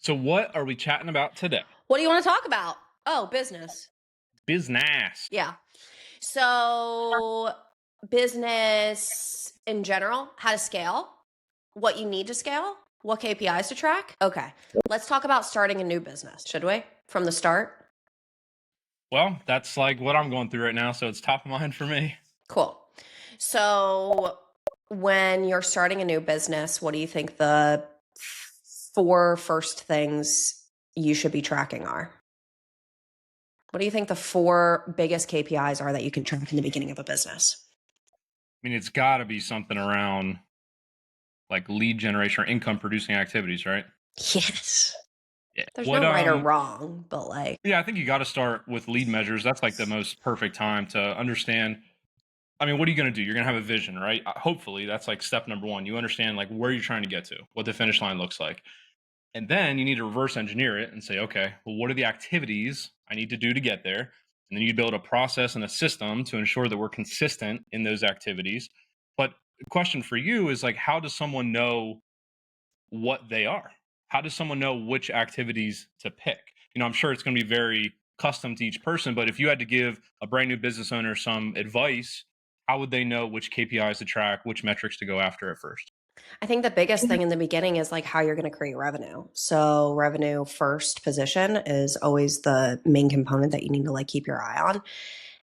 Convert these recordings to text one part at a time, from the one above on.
So what are we chatting about today? What do you want to talk about? Oh, business. Business. Yeah. So, business in general, how to scale, what you need to scale, what KPIs to track. Okay. Let's talk about starting a new business, should we? From the start? Well, that's like what I'm going through right now, so it's top of mind for me. Cool. So, when you're starting a new business, what do you think the four first things you should be tracking are? What do you think the four biggest KPIs are that you can track in the beginning of a business? I mean, it's got to be something around like lead generation or income producing activities, right? Yes. Yeah. There's What no right or wrong, but yeah, I think you got to start with lead measures. That's like the most perfect time to understand. I mean, what are you going to do? You're going to have a vision, right? Hopefully, that's like step number 1. You understand like where you're trying to get to, what the finish line looks like. And then you need to reverse engineer it and say, okay, well, what are the activities I need to do to get there? And then you build a process and a system to ensure that we're consistent in those activities. But the question for you is like, how does someone know what they are? How does someone know which activities to pick? I'm sure it's going to be very custom to each person, but if you had to give a brand new business owner some advice, how would they know which KPIs to track, which metrics to go after at first? I think the biggest thing in the beginning is like how you're going to create revenue. So revenue first position is always the main component that you need to like keep your eye on.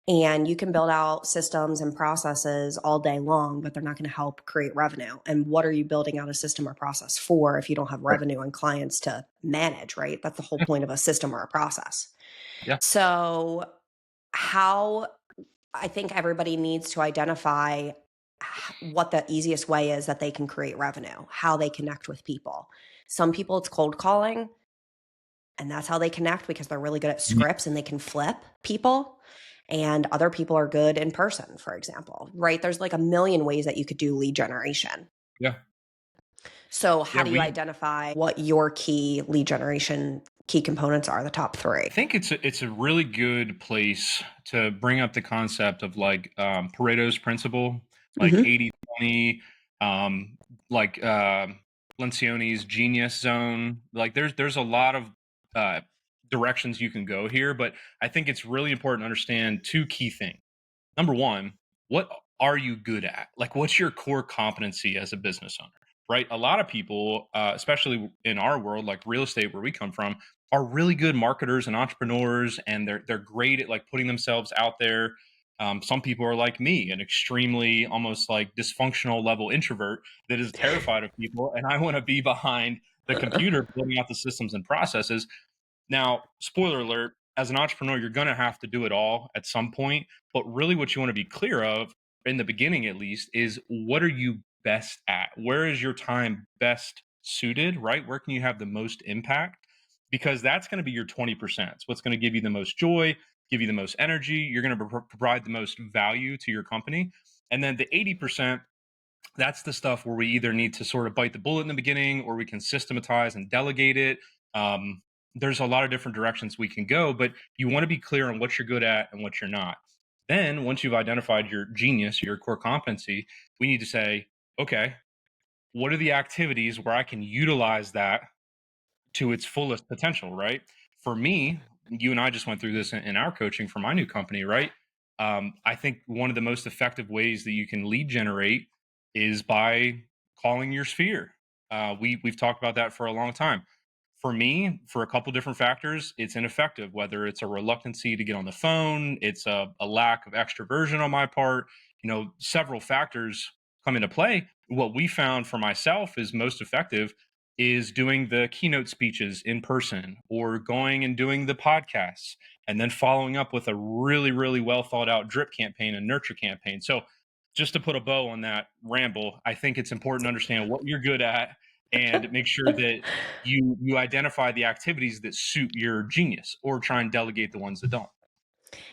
And you can build out systems and processes all day long, but they're not going to help create revenue. And what are you building out a system or process for if you don't have revenue and clients to manage, right? That's the whole Yeah. point of a system or a process. Yeah. So how I think everybody needs to identify what the easiest way is that they can create revenue, how they connect with people. Some people, it's cold calling, and that's how they connect because they're really good at Mhm. scripts and they can flip people. And other people are good in person, for example, right? There's like a million ways that you could do lead generation. Yeah. So, Yeah. how do you identify what your key lead generation key components are, the top I three? think it's a really good place to bring up the concept of like Pareto's principle, like Hmm. 80/20, um, like Lencioni's genius zone. Like there's a lot of uh, directions you can go here, but I think it's really important to understand two key things. Number one, what are you good at? Like, what's your core competency as a business owner? Right? A lot of people, especially in our world, like real estate, where we come from, are really good marketers and entrepreneurs, and they're great at like putting themselves out there. Some people are like me, an extremely almost like dysfunctional level introvert that is terrified of people, and I want to be behind the computer building out the systems and processes. Now, spoiler alert, as an entrepreneur, you're going to have to do it all at some point. But really, what you want to be clear of, in the beginning at least, is what are you best at? Where is your time best suited, right? Where can you have the most impact? Because that's going to be your 20%. It's what's going to give you the most joy, give you the most energy. You're going to provide the most value to your company. And then the 80%, that's the stuff where we either need to sort of bite the bullet in the beginning or we can systematize and delegate it. There's a lot of different directions we can go, but you want to be clear on what you're good at and what you're not. Then, once you've identified your genius, your core competency, we need to say, okay, what are the activities where I can utilize that to its fullest potential, right? For me, you and I just went through this in our coaching for my new company, right? I think one of the most effective ways that you can lead generate is by calling your sphere. We've talked about that for a long time. For me, for a couple different factors, it's ineffective. Whether it's a reluctancy to get on the phone, it's a lack of extroversion on my part. Several factors come into play. What we found for myself is most effective is doing the keynote speeches in person or going and doing the podcasts and then following up with a really, really well thought out drip campaign and nurture campaign. So, just to put a bow on that ramble, I think it's important to understand what you're good at and make sure that you identify the activities that suit your genius or try and delegate the ones that don't.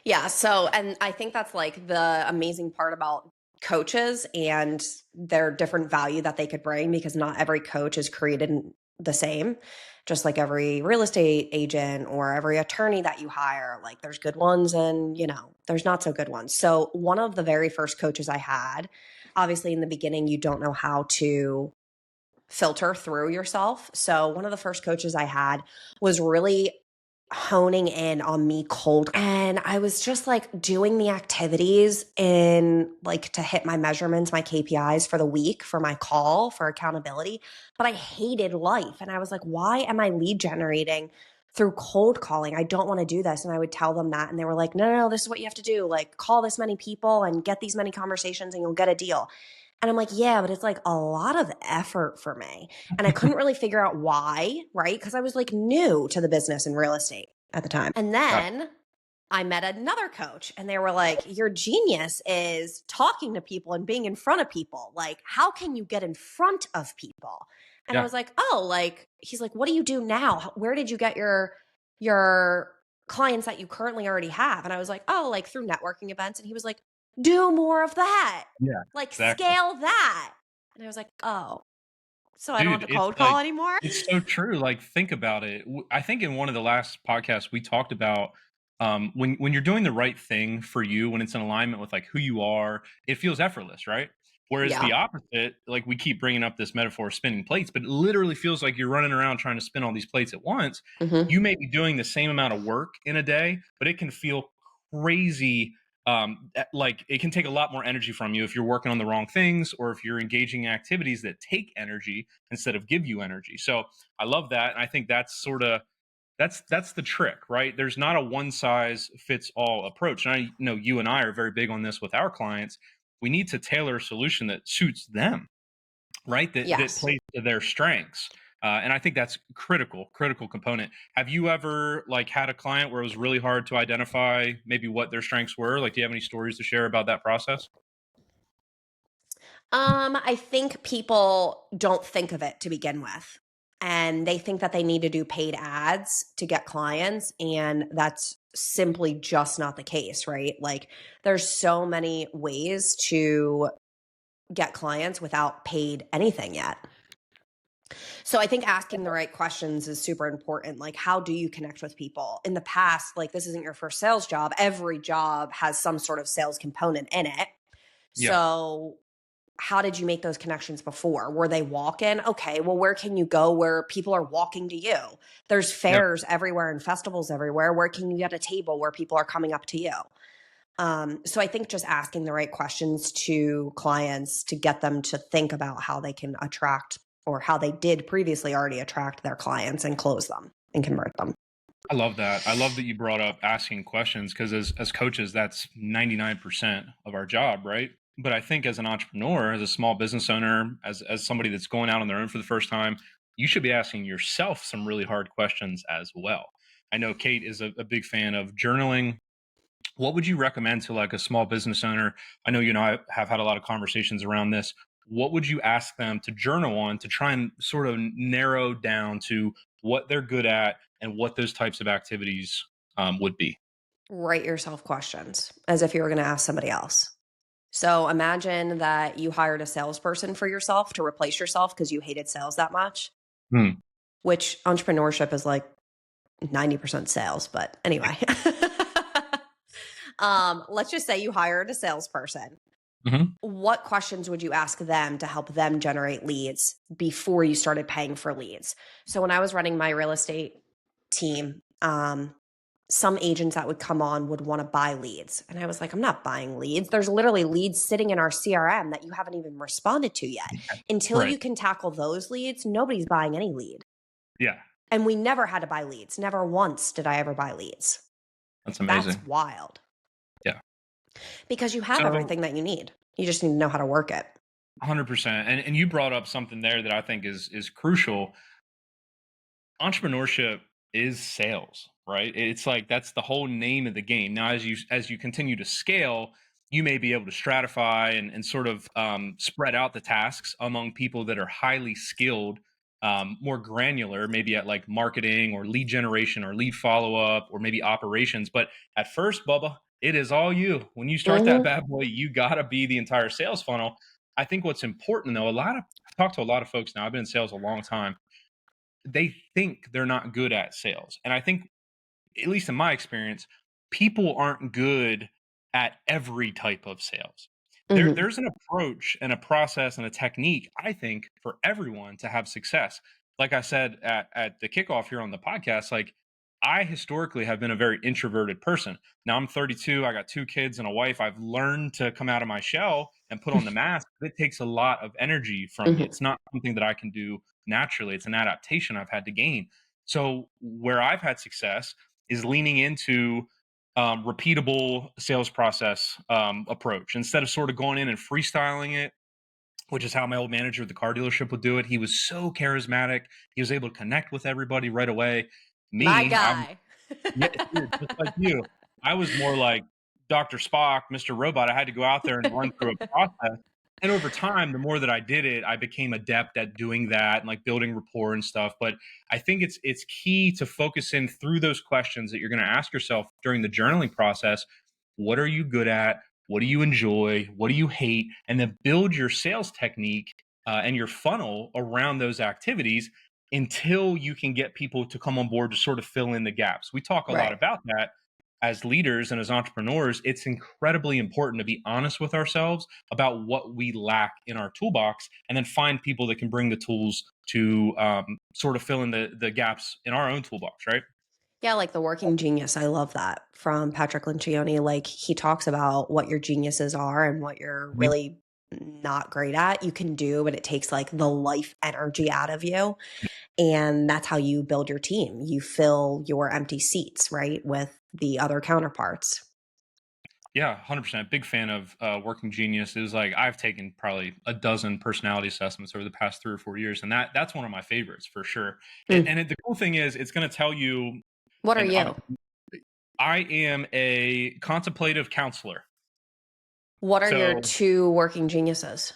Yeah. So, and I think that's like the amazing part about coaches and their different value that they could bring because not every coach is created the same. Just like every real estate agent or every attorney that you hire, like there's good ones and, there's not so good ones. So, one of the very first coaches I had, obviously in the beginning, you don't know how to filter through yourself. So one of the first coaches I had was really honing in on me cold, and I was just like doing the activities in like to hit my measurements, my KPIs for the week for my call for accountability, but I hated life, and I was like, why am I lead generating through cold calling? I don't want to do this. And I would tell them that, and they were like, no, no, no, this is what you have to do, like call this many people and get these many conversations and you'll get a deal. And I'm like, yeah, but it's like a lot of effort for me. And I couldn't really figure out why, right? Because I was like new to the business and real estate at the time. And Yeah. then I met another coach and they were like, your genius is talking to people and being in front of people. Like, how can you get in front of people? And I Yeah. was like, oh, like, he's like, what do you do now? Where did you get your clients that you currently already have? And I was like, oh, like through networking events. And he was like, do more of that, Yeah. like Exactly. scale that. And I was like, oh, so I don't have Dude, to it's cold call like anymore? it's so true. Like, think about it. I think in one of the last podcasts we talked about when you're doing the right thing for you, when it's in alignment with like who you are, it feels effortless, right? Whereas Yeah. the opposite, like we keep bringing up this metaphor of spinning plates, but it literally feels like you're running around trying to spin all these plates at once. Hmm. You may be doing the same amount of work in a day, but it can feel crazy. Like it can take a lot more energy from you if you're working on the wrong things or if you're engaging in activities that take energy instead of give you energy. So I love that. And I think that's sort of that's the trick, right? There's not a one size fits all approach. And I know you and I are very big on this with our clients. We need to tailor a solution that suits them, right? That Yes. plays to their strengths. And I think that's critical component. Have you ever like had a client where it was really hard to identify maybe what their strengths were? Like, do you have any stories to share about that process? I think people don't think of it to begin with. And they think that they need to do paid ads to get clients. And that's simply just not the case, right? Like, there's so many ways to get clients without paid anything yet. So I think asking the right questions is super important. Like, how do you connect with people? In the past, like, this isn't your first sales job. Every job has some sort of sales component in it. Yeah. So how did you make those connections before? Were they walk in? Okay, well, where can you go where people are walking to you? There's Yep. fairs everywhere and festivals everywhere. Where can you get a table where people are coming up to you? So I think just asking the right questions to clients to get them to think about how they can attract or how they did previously already attract their clients and close them and convert them. I love that. I love that you brought up asking questions because as coaches, that's 99% of our job, right? But I think as an entrepreneur, as a small business owner, as somebody that's going out on their own for the first time, you should be asking yourself some really hard questions as well. I know Kate is a big fan of journaling. What would you recommend to like a small business owner? I know you and I have had a lot of conversations around this. What would you ask them to journal on to try and sort of narrow down to what they're good at and what those types of activities would be? Write yourself questions as if you were going to ask somebody else. So imagine that you hired a salesperson for yourself to replace yourself because you hated sales that much, Hmm. which entrepreneurship is like 90% sales. But anyway, let's just say you hired a salesperson. Hmm. What questions would you ask them to help them generate leads before you started paying for leads? So when I was running my real estate team, some agents that would come on would want to buy leads. And I was like, I'm not buying leads. There's literally leads sitting in our CRM that you haven't even responded to yet. Until Right. you can tackle those leads, nobody's buying any lead. Yeah. And we never had to buy leads. Never once did I ever buy leads. That's That's amazing. wild Yeah. because you have So everything that you need. You just need to know how to work it. 100%. And you brought up something there that I think is crucial. Entrepreneurship is sales, right? It's like that's the whole name of the game. Now, as you continue to scale, you may be able to stratify and sort of spread out the tasks among people that are highly skilled, more granular, maybe at like marketing or lead generation or lead follow up or maybe operations. But at first, Bubba, it is all you. When you start that Hmm. bad boy, you got to be the entire sales funnel. I think what's important though, I've talked to a lot of folks now. I've been in sales a long time. They think they're not good at sales. And I think, at least in my experience, people aren't good at every type of sales. Mhm. There's an approach and a process and a technique, I think, for everyone to have success. Like I said at the kickoff here on the podcast, like I historically have been a very introverted person. Now I'm 32, I got 2 kids and a wife. I've learned to come out of my shell and put on the mask, but it takes a lot of energy from me. Mhm. It's not something that I can do naturally. It's an adaptation I've had to gain. So where I've had success is leaning into repeatable sales process approach instead of sort of going in and freestyling it, which is how my old manager at the car dealership would do it. He was so charismatic. He was able to connect with everybody right away. My Me, I'm guy. yeah, dude, just like you. I was more like Dr. Spock, Mr. Robot. I had to go out there and run through a process. And over time, the more that I did it, I became adept at doing that and like building rapport and stuff. But I think it's key to focus in through those questions that you're going to ask yourself during the journaling process. What are you good at? What do you enjoy? What do you hate? And then build your sales technique and your funnel around those activities until you can get people to come on board to sort of fill in the gaps. We talk a lot Right. about that as leaders and as entrepreneurs. It's incredibly important to be honest with ourselves about what we lack in our toolbox and then find people that can bring the tools to sort of fill in the gaps in our own toolbox, right? Yeah, like The Working Genius. I love that from Patrick Lencioni. Like he talks about what your geniuses are and what you're Mhm. really not great at. You can do, but it takes like the life energy out of you. And that's how you build your team. You fill your empty seats, right, with the other counterparts. Yeah, 100%. Big fan of Working Genius. It was like I've taken probably a dozen personality assessments over the past 3 or 4 years, and that's one of my favorites for sure. Mm. The cool thing is, it's going to tell you, What are and you? I am a contemplative counselor. What are your So, two working geniuses?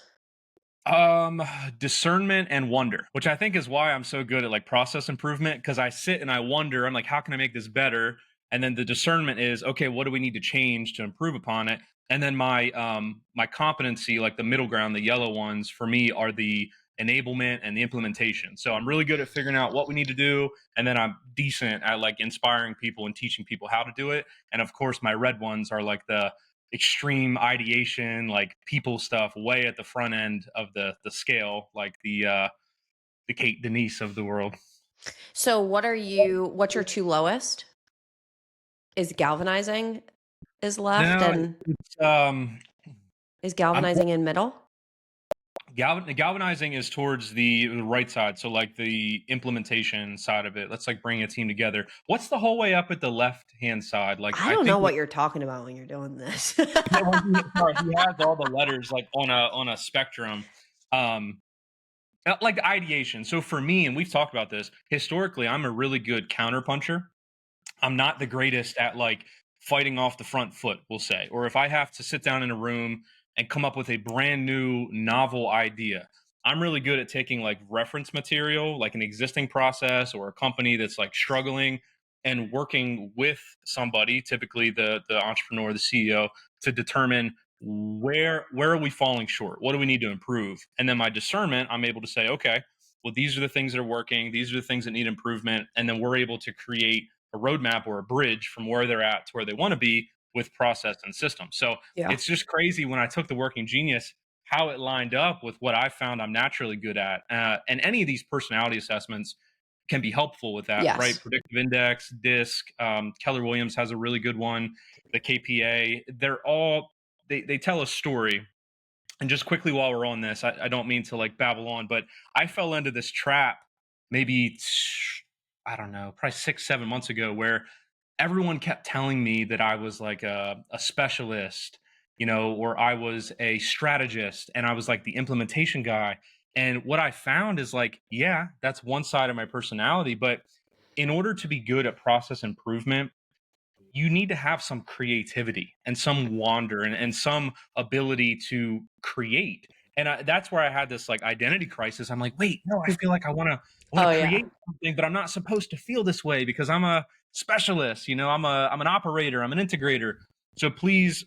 um, discernment and wonder, which I think is why I'm so good at like process improvement, because I sit and I wonder, I'm like, how can I make this better? And then the discernment is, okay, what do we need to change to improve upon it? And then my competency, like the middle ground, the yellow ones for me are the enablement and the implementation. So I'm really good at figuring out what we need to do, and then I'm decent at like inspiring people and teaching people how to do it. And of course, my red ones are like the extreme ideation, like people stuff, way at the front end of the scale, like the Kate Denise of the world. So what's your two lowest? Is galvanizing is left No, and it's is I'm galvanizing in middle? galvanizing is towards the right side, so like the implementation side of it. Let's like bring a team together. What's the whole way up at the left hand side? Like I I don't know think what you're talking about when you're doing this. yeah, when sorry, he has all the letters like on a spectrum. Um, like ideation. So for me, and we've talked about this historically, I'm a really good counterpuncher. I'm not the greatest at like fighting off the front foot, we'll say. Or if I have to sit down in a room and come up with a brand new novel idea, I'm really good at taking like reference material, like an existing process or a company that's like struggling, and working with somebody, typically the entrepreneur, the CEO, to determine where are we falling short? What do we need to improve? And then my discernment, I'm able to say, okay, well, these are the things that are working, these are the things that need improvement, and then we're able to create a roadmap or a bridge from where they're at to where they want to be with process and system. So Yeah. it's just crazy when I took the Working Genius how it lined up with what I found I'm naturally good at. And any of these personality assessments can be helpful with that, right? Yes. Predictive Index, DISC, Keller Williams has a really good one. The KPA, they're all they tell a story. And just quickly while we're on this, I don't mean to like babble on, but I fell into this trap maybe I don't know, probably 6, 7 months ago, where everyone kept telling me that I was like a specialist, or I was a strategist and I was like the implementation guy. And what I found is like, yeah, that's one side of my personality. But in order to be good at process improvement, you need to have some creativity and some wander and some ability to create. And that's where I had this like identity crisis. I'm like, wait, no, I feel like I want to Oh yeah. create something, but I'm not supposed to feel this way because I'm a specialist. I'm an operator. I'm an integrator. So please,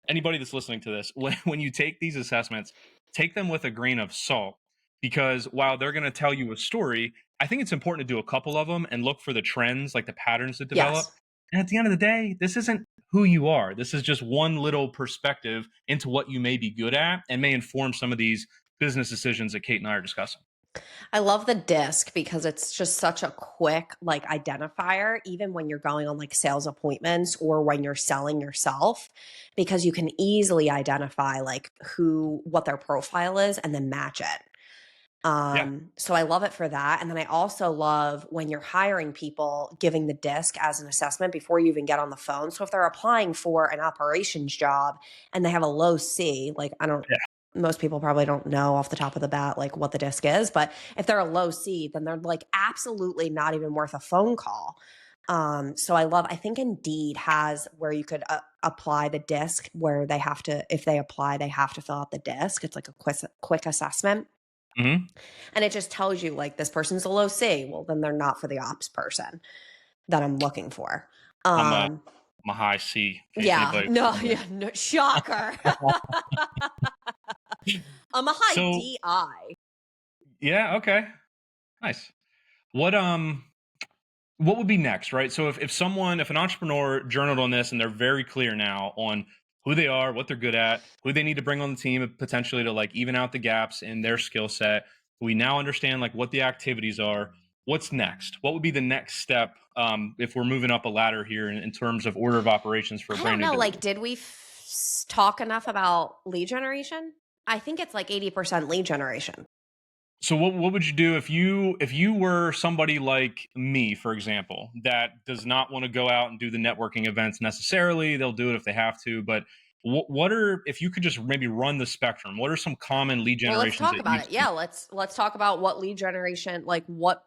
anybody that's listening to this, when you take these assessments, take them with a grain of salt, because while they're going to tell you a story, I think it's important to do a couple of them and look for the trends, like the patterns that develop. Yes. And at the end of the day, this isn't who you are. This is just one little perspective into what you may be good at and may inform some of these business decisions that Kate and I are discussing. I love the disc because it's just such a quick like identifier, even when you're going on like sales appointments or when you're selling yourself, because you can easily identify like what their profile is and then match it. Yeah. So I love it for that. And then I also love when you're hiring people, giving the disc as an assessment before you even get on the phone. So if they're applying for an operations job and they have a low C, like I don't, Yeah. most people probably don't know off the top of the bat like what the disc is, but if they're a low C, then they're like absolutely not even worth a phone call. So I think Indeed has where you could apply the disc where they have to, if they apply, they have to fill out the disc. It's like a quick assessment. Hmm. And it just tells you like this person's a low C. Well, then they're not for the ops person that I'm looking for. I'm a Um, I'm a high C in case yeah, anybody. no, yeah, no, shocker. I'm a high So DI. yeah, okay, nice. What what would be next, right? So if an entrepreneur journaled on this and they're very clear now on who they are, what they're good at, who they need to bring on the team potentially to like even out the gaps in their skill set, we now understand like what the activities are. What's next? What would be the next step if we're moving up a ladder here in terms of order of operations for a I brand don't new know. business? Like, did we talk enough about lead generation? I think it's like 80% lead generation. So what would you do if you were somebody like me, for example, that does not want to go out and do the networking events necessarily? They'll do it if they have to, but what are if you could just maybe run the spectrum? What are some common lead Well, let's generations talk that about you've it. seen? Yeah, let's talk about what lead generation, like what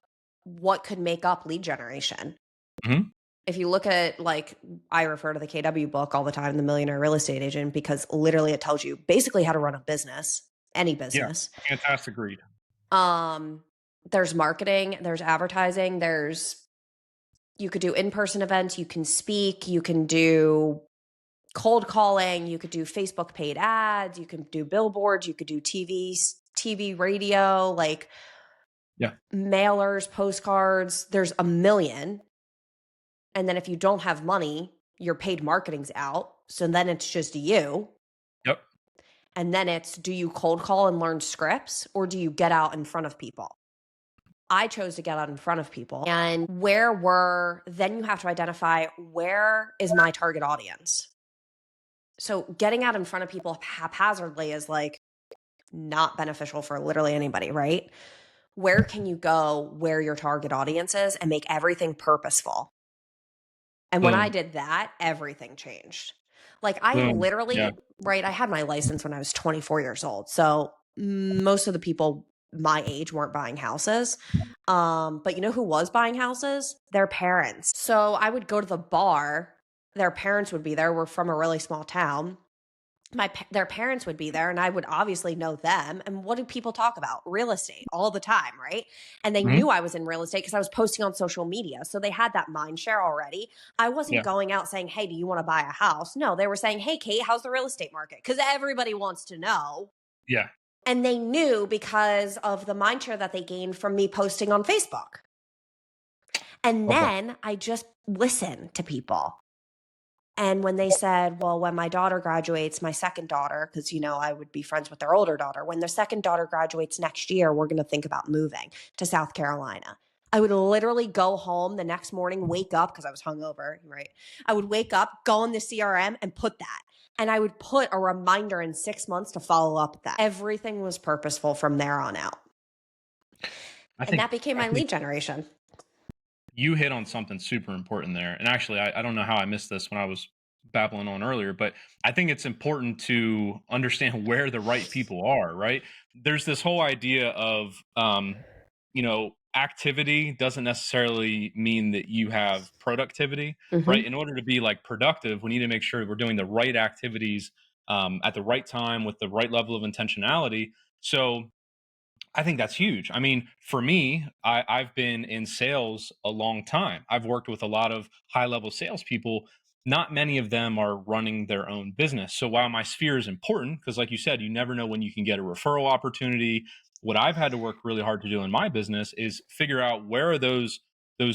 could make up lead generation. Hmm. If you look at like I refer to the KW book all the time, The Millionaire Real Estate Agent, because literally it tells you basically how to run a business, any Yeah, business. fantastic read. Um, there's marketing, there's advertising, there's you could do in-person events, you can speak, you can do cold calling, you could do Facebook paid ads, you can do billboards, you could do TV, radio, like Yeah. mailers, postcards. There's a million. And then if you don't have money, your paid marketing's out. So then it's just you. Yep. And then it's do you cold call and learn scripts or do you get out in front of people? I chose to get out in front of people. And then you have to identify where is my target audience. So getting out in front of people haphazardly is like not beneficial for literally anybody, right? Where can you go where your target audience is and make everything purposeful? And when I Boom. did that, everything changed. Like I Boom. Yeah. literally, right, I had my license when I was 24 years old. So most of the people my age weren't buying houses. But you know who was buying houses? Their parents. So I would go to the bar, their parents would be there. We're from a really small town. Their parents would be there and I would obviously know them. And what do people talk about? Real estate all the time, right? And they Hmm. knew I was in real estate because I was posting on social media. So they had that mind share already. I wasn't Yeah. going out saying, "Hey, do you want to buy a house?" No, they were saying, "Hey, Kate, how's the real estate market?" Because everybody wants to know. Yeah. And they knew because of the mind share that they gained from me posting on Facebook. And Love that. then I just listened to people. And when they said, well, when my daughter graduates, my second daughter, because, I would be friends with their older daughter, when their second daughter graduates next year, we're going to think about moving to South Carolina. I would literally go home the next morning, wake up because I was hungover, right? I would wake up, go in the CRM and put that. And I would put a reminder in 6 months to follow up with that. Everything was purposeful from there on out. I And think that became I my think lead generation. you hit on something super important there. And actually, I don't know how I missed this when I was babbling on earlier, but I think it's important to understand where the right people are, right? There's this whole idea of, activity doesn't necessarily mean that you have productivity, right? Hmm. In order to be like productive, we need to make sure we're doing the right activities at the right time with the right level of intentionality. So, I think that's huge. I mean, for me, I've been in sales a long time. I've worked with a lot of high level salespeople. Not many of them are running their own business. So while my sphere is important, because like you said, you never know when you can get a referral opportunity. What I've had to work really hard to do in my business is figure out where are those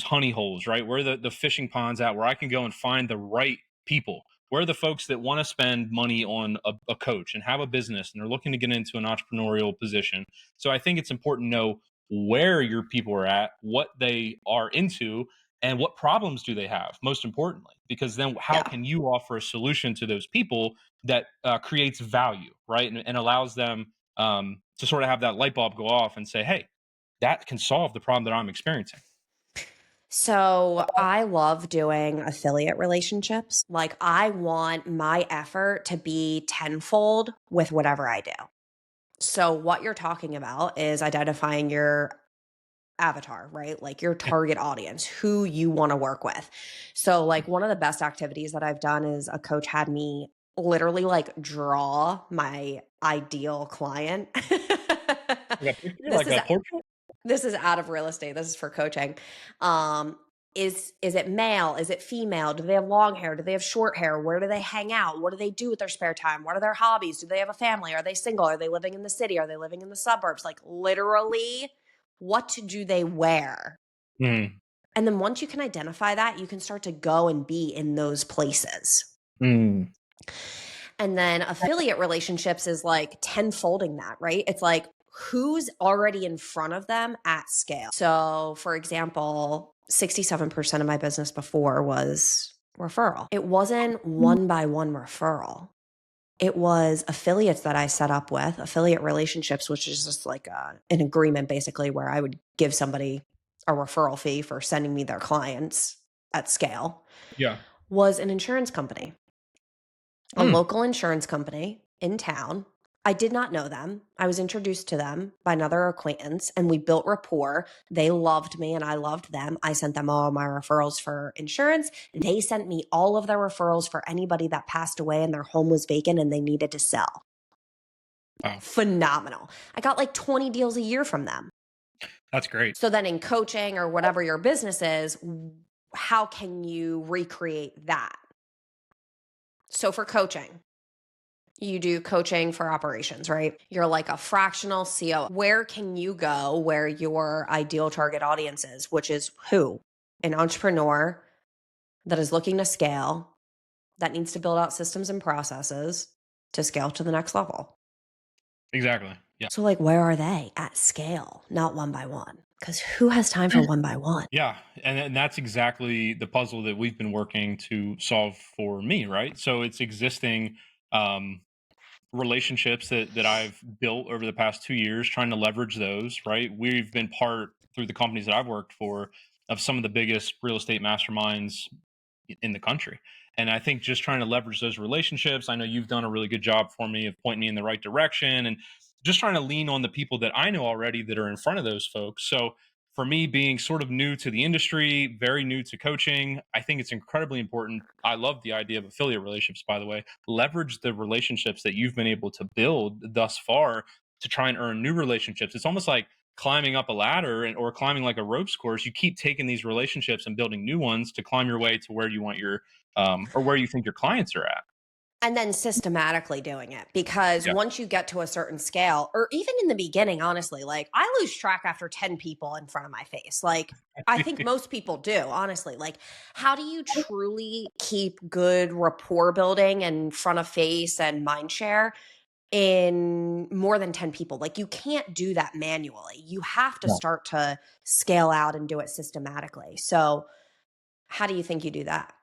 honey holes, right? Where are the fishing ponds at where I can go and find the right people, Where are the folks that want to spend money on a coach and have a business and are looking to get into an entrepreneurial position? So I think it's important to know where your people are at, what they are into, and what problems do they have, most importantly, because then how Yeah. can you offer a solution to those people that creates value, right? And allows them to sort of have that light bulb go off and say, hey, that can solve the problem that I'm experiencing. So I love doing affiliate relationships. Like, I want my effort to be tenfold with whatever I do. So what you're talking about is identifying your avatar, right? Like your target audience, who you want to work with. So like one of the best activities that I've done is a coach had me literally like draw my ideal client. Like a picture, this like is a portrait. this is out of real estate. This is for coaching. Um, is it male? Is it female? Do they have long hair? Do they have short hair? Where do they hang out? What do they do with their spare time? What are their hobbies? Do they have a family? Are they single? Are they living in the city? Are they living in the suburbs? Like literally, what do they wear? Mm, And then once you can identify that, you can start to go and be in those places. mm, And then affiliate relationships is like tenfolding that, right? It's like who's already in front of them at scale. So, for example, 67% of my business before was referral. It wasn't one by one referral. It was affiliates that I set up with, affiliate relationships, which is just like an agreement basically where I would give somebody a referral fee for sending me their clients at scale, yeah. was an insurance company, a Mm, local insurance company in town. I did not know them. I was introduced to them by another acquaintance and we built rapport. They loved me and I loved them. I sent them all my referrals for insurance. They sent me all of their referrals for anybody that passed away and their home was vacant and they needed to sell. wow, Phenomenal. I got like 20 deals a year from them. that's great. So then in coaching or whatever your business is, how can you recreate that? So for coaching, you do coaching for operations, right? You're like a fractional CO. Where can you go where your ideal target audience is, which is who? An entrepreneur that is looking to scale, that needs to build out systems and processes to scale to the next level. Exactly. Yeah. So, like, where are they at scale, not one by one? Because who has time for one by one? Yeah, and that's exactly the puzzle that we've been working to solve for me, right? So it's existing um, relationships that I've built over the past 2 years, trying to leverage those, right? We've been part through the companies that I've worked for of some of the biggest real estate masterminds in the country. And I think just trying to leverage those relationships, I know you've done a really good job for me of pointing me in the right direction and just trying to lean on the people that I know already that are in front of those folks. So for me being sort of new to the industry, very new to coaching, I think it's incredibly important. I love the idea of affiliate relationships, by the way. Leverage the relationships that you've been able to build thus far to try and earn new relationships. It's almost like climbing up a ladder or climbing like a ropes course. You keep taking these relationships and building new ones to climb your way to where you want your or where you think your clients are at. And then systematically doing it, because Yeah. once you get to a certain scale, or even in the beginning, honestly, like I lose track after 10 people in front of my face. Like I think most people do, honestly. Like, how do you truly keep good rapport building and front of face and mind share in more than 10 people? Like, you can't do that manually. You have to Yeah. start to scale out and do it systematically. So, how do you think you do that?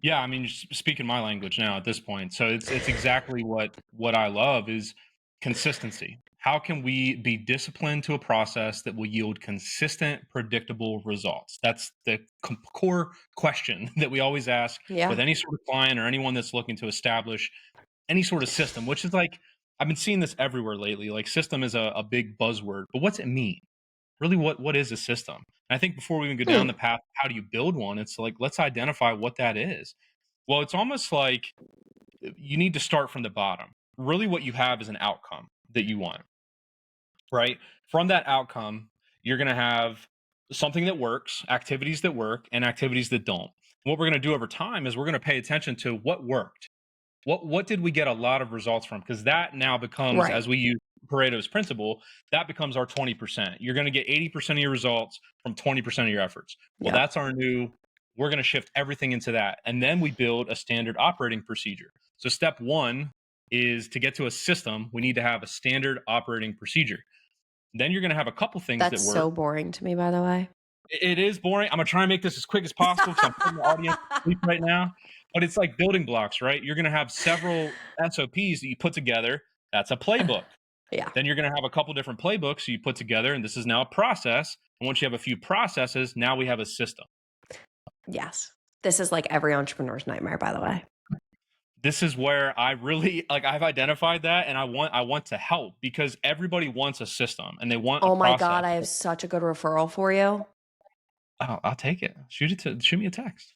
Yeah, I mean, just speaking my language now at this point. So it's exactly what I love is consistency. How can we be disciplined to a process that will yield consistent, predictable results? That's the core question that we always ask with Yeah. any sort of client or anyone that's looking to establish any sort of system, which is like I've been seeing this everywhere lately. Like system is a big buzzword, but what's it mean? Really, what is a system? And I think before we even go down Hmm. the path, how do you build one? It's like let's identify what that is. Well, it's almost like you need to start from the bottom. Really, what you have is an outcome that you want, right? From that outcome, you're going to have something that works, activities that work, and activities that don't. What we're going to do over time is we're going to pay attention to what worked. What did we get a lot of results from? Because that now becomes, Right. as we use Pareto's principle, that becomes our 20%. You're going to get 80% of your results from 20% of your efforts. Well, Yep. that's our new we're going to shift everything into that. And then we build a standard operating procedure. So step one is to get to a system, we need to have a standard operating procedure. Then you're going to have a couple things That's that work. so boring to me, by the way. It is boring. I'm going to try and make this as quick as possible because I'm putting the audience to sleep right now. But it's like building blocks, right? You're going to have several SOPs that you put together. That's a playbook. Yeah. Then you're going to have a couple different playbooks you put together, and this is now a process. And once you have a few processes, now we have a system. Yes. This is like every entrepreneur's nightmare, by the way. This is where I really like I've identified that, and I want to help because everybody wants a system and they want a Oh my process. God, I have such a good referral for you. I'll take it. Shoot me a text.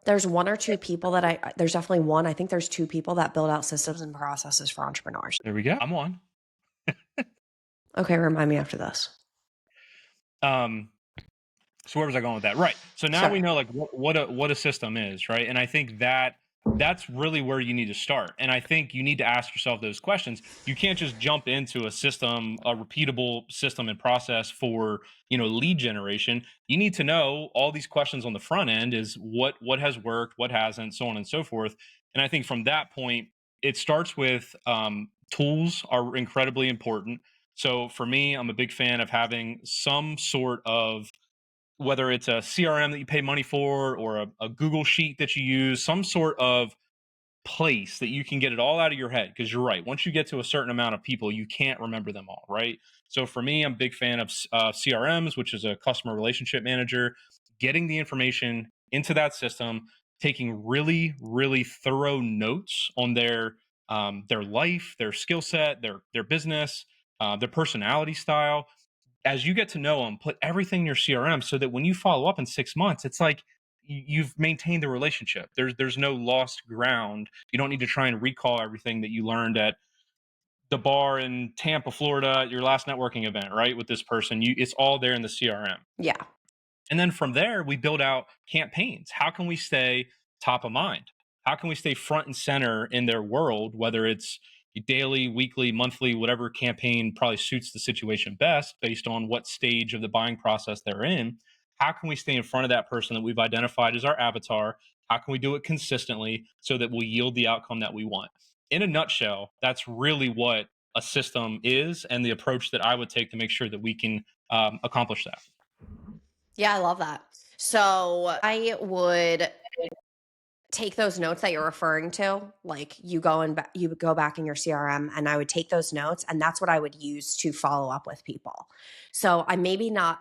There's one or two people that there's definitely one. I think there's two people that build out systems and processes for entrepreneurs. There we go. I'm on. Okay, remind me after this. So where was I going with that? Right. So now Sorry. we know like what a system is, right? And I think that's really where you need to start. And I think you need to ask yourself those questions. You can't just jump into a system, a repeatable system and process for, lead generation. You need to know all these questions on the front end is what has worked, what hasn't, so on and so forth. And I think from that point, it starts with tools are incredibly important. So for me, I'm a big fan of having some sort of whether it's a CRM that you pay money for or a Google sheet that you use, some sort of place that you can get it all out of your head. Because you're right. Once you get to a certain amount of people, you can't remember them all, right? So for me, I'm a big fan of CRMs, which is a customer relationship manager, getting the information into that system, taking really, really thorough notes on their life, their skill set, their business, their personality style, as you get to know them, put everything in your CRM so that when you follow up in 6 months, it's like you've maintained the relationship. There's no lost ground. You don't need to try and recall everything that you learned at the bar in Tampa, Florida, at your last networking event, right? With this person, it's all there in the CRM. Yeah. And then from there, we build out campaigns. How can we stay top of mind? How can we stay front and center in their world, whether it's daily, weekly, monthly, whatever campaign probably suits the situation best based on what stage of the buying process they're in? How can we stay in front of that person that we've identified as our avatar? How can we do it consistently so that we'll yield the outcome that we want? In a nutshell, that's really what a system is and the approach that I would take to make sure that we can accomplish that. Yeah, I love that. So I would take those notes that you're referring to, like you go back in your CRM, and I would take those notes, and that's what I would use to follow up with people. So I maybe not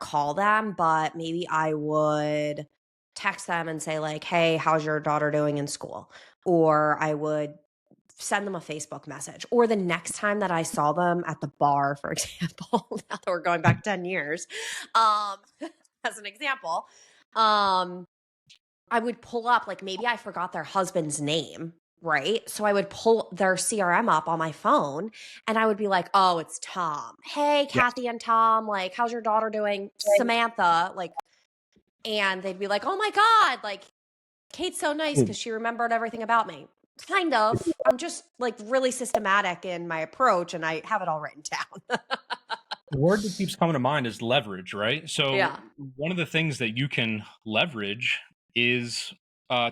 call them, but maybe I would text them and say like, "Hey, how's your daughter doing in school?" Or I would send them a Facebook message. Or the next time that I saw them at the bar, for example, now that we're going back 10 years, as an example, I would pull up, like maybe I forgot their husband's name, right? So I would pull their CRM up on my phone and I would be like, oh, it's Tom. Hey, Yes. Kathy and Tom, like, how's your daughter doing? Samantha, like, and they'd be like, oh my God, like, Kate's so nice because she remembered everything about me. Kind of. I'm just like really systematic in my approach and I have it all written down. The word that keeps coming to mind is leverage, right? So Yeah. one of the things that you can leverage is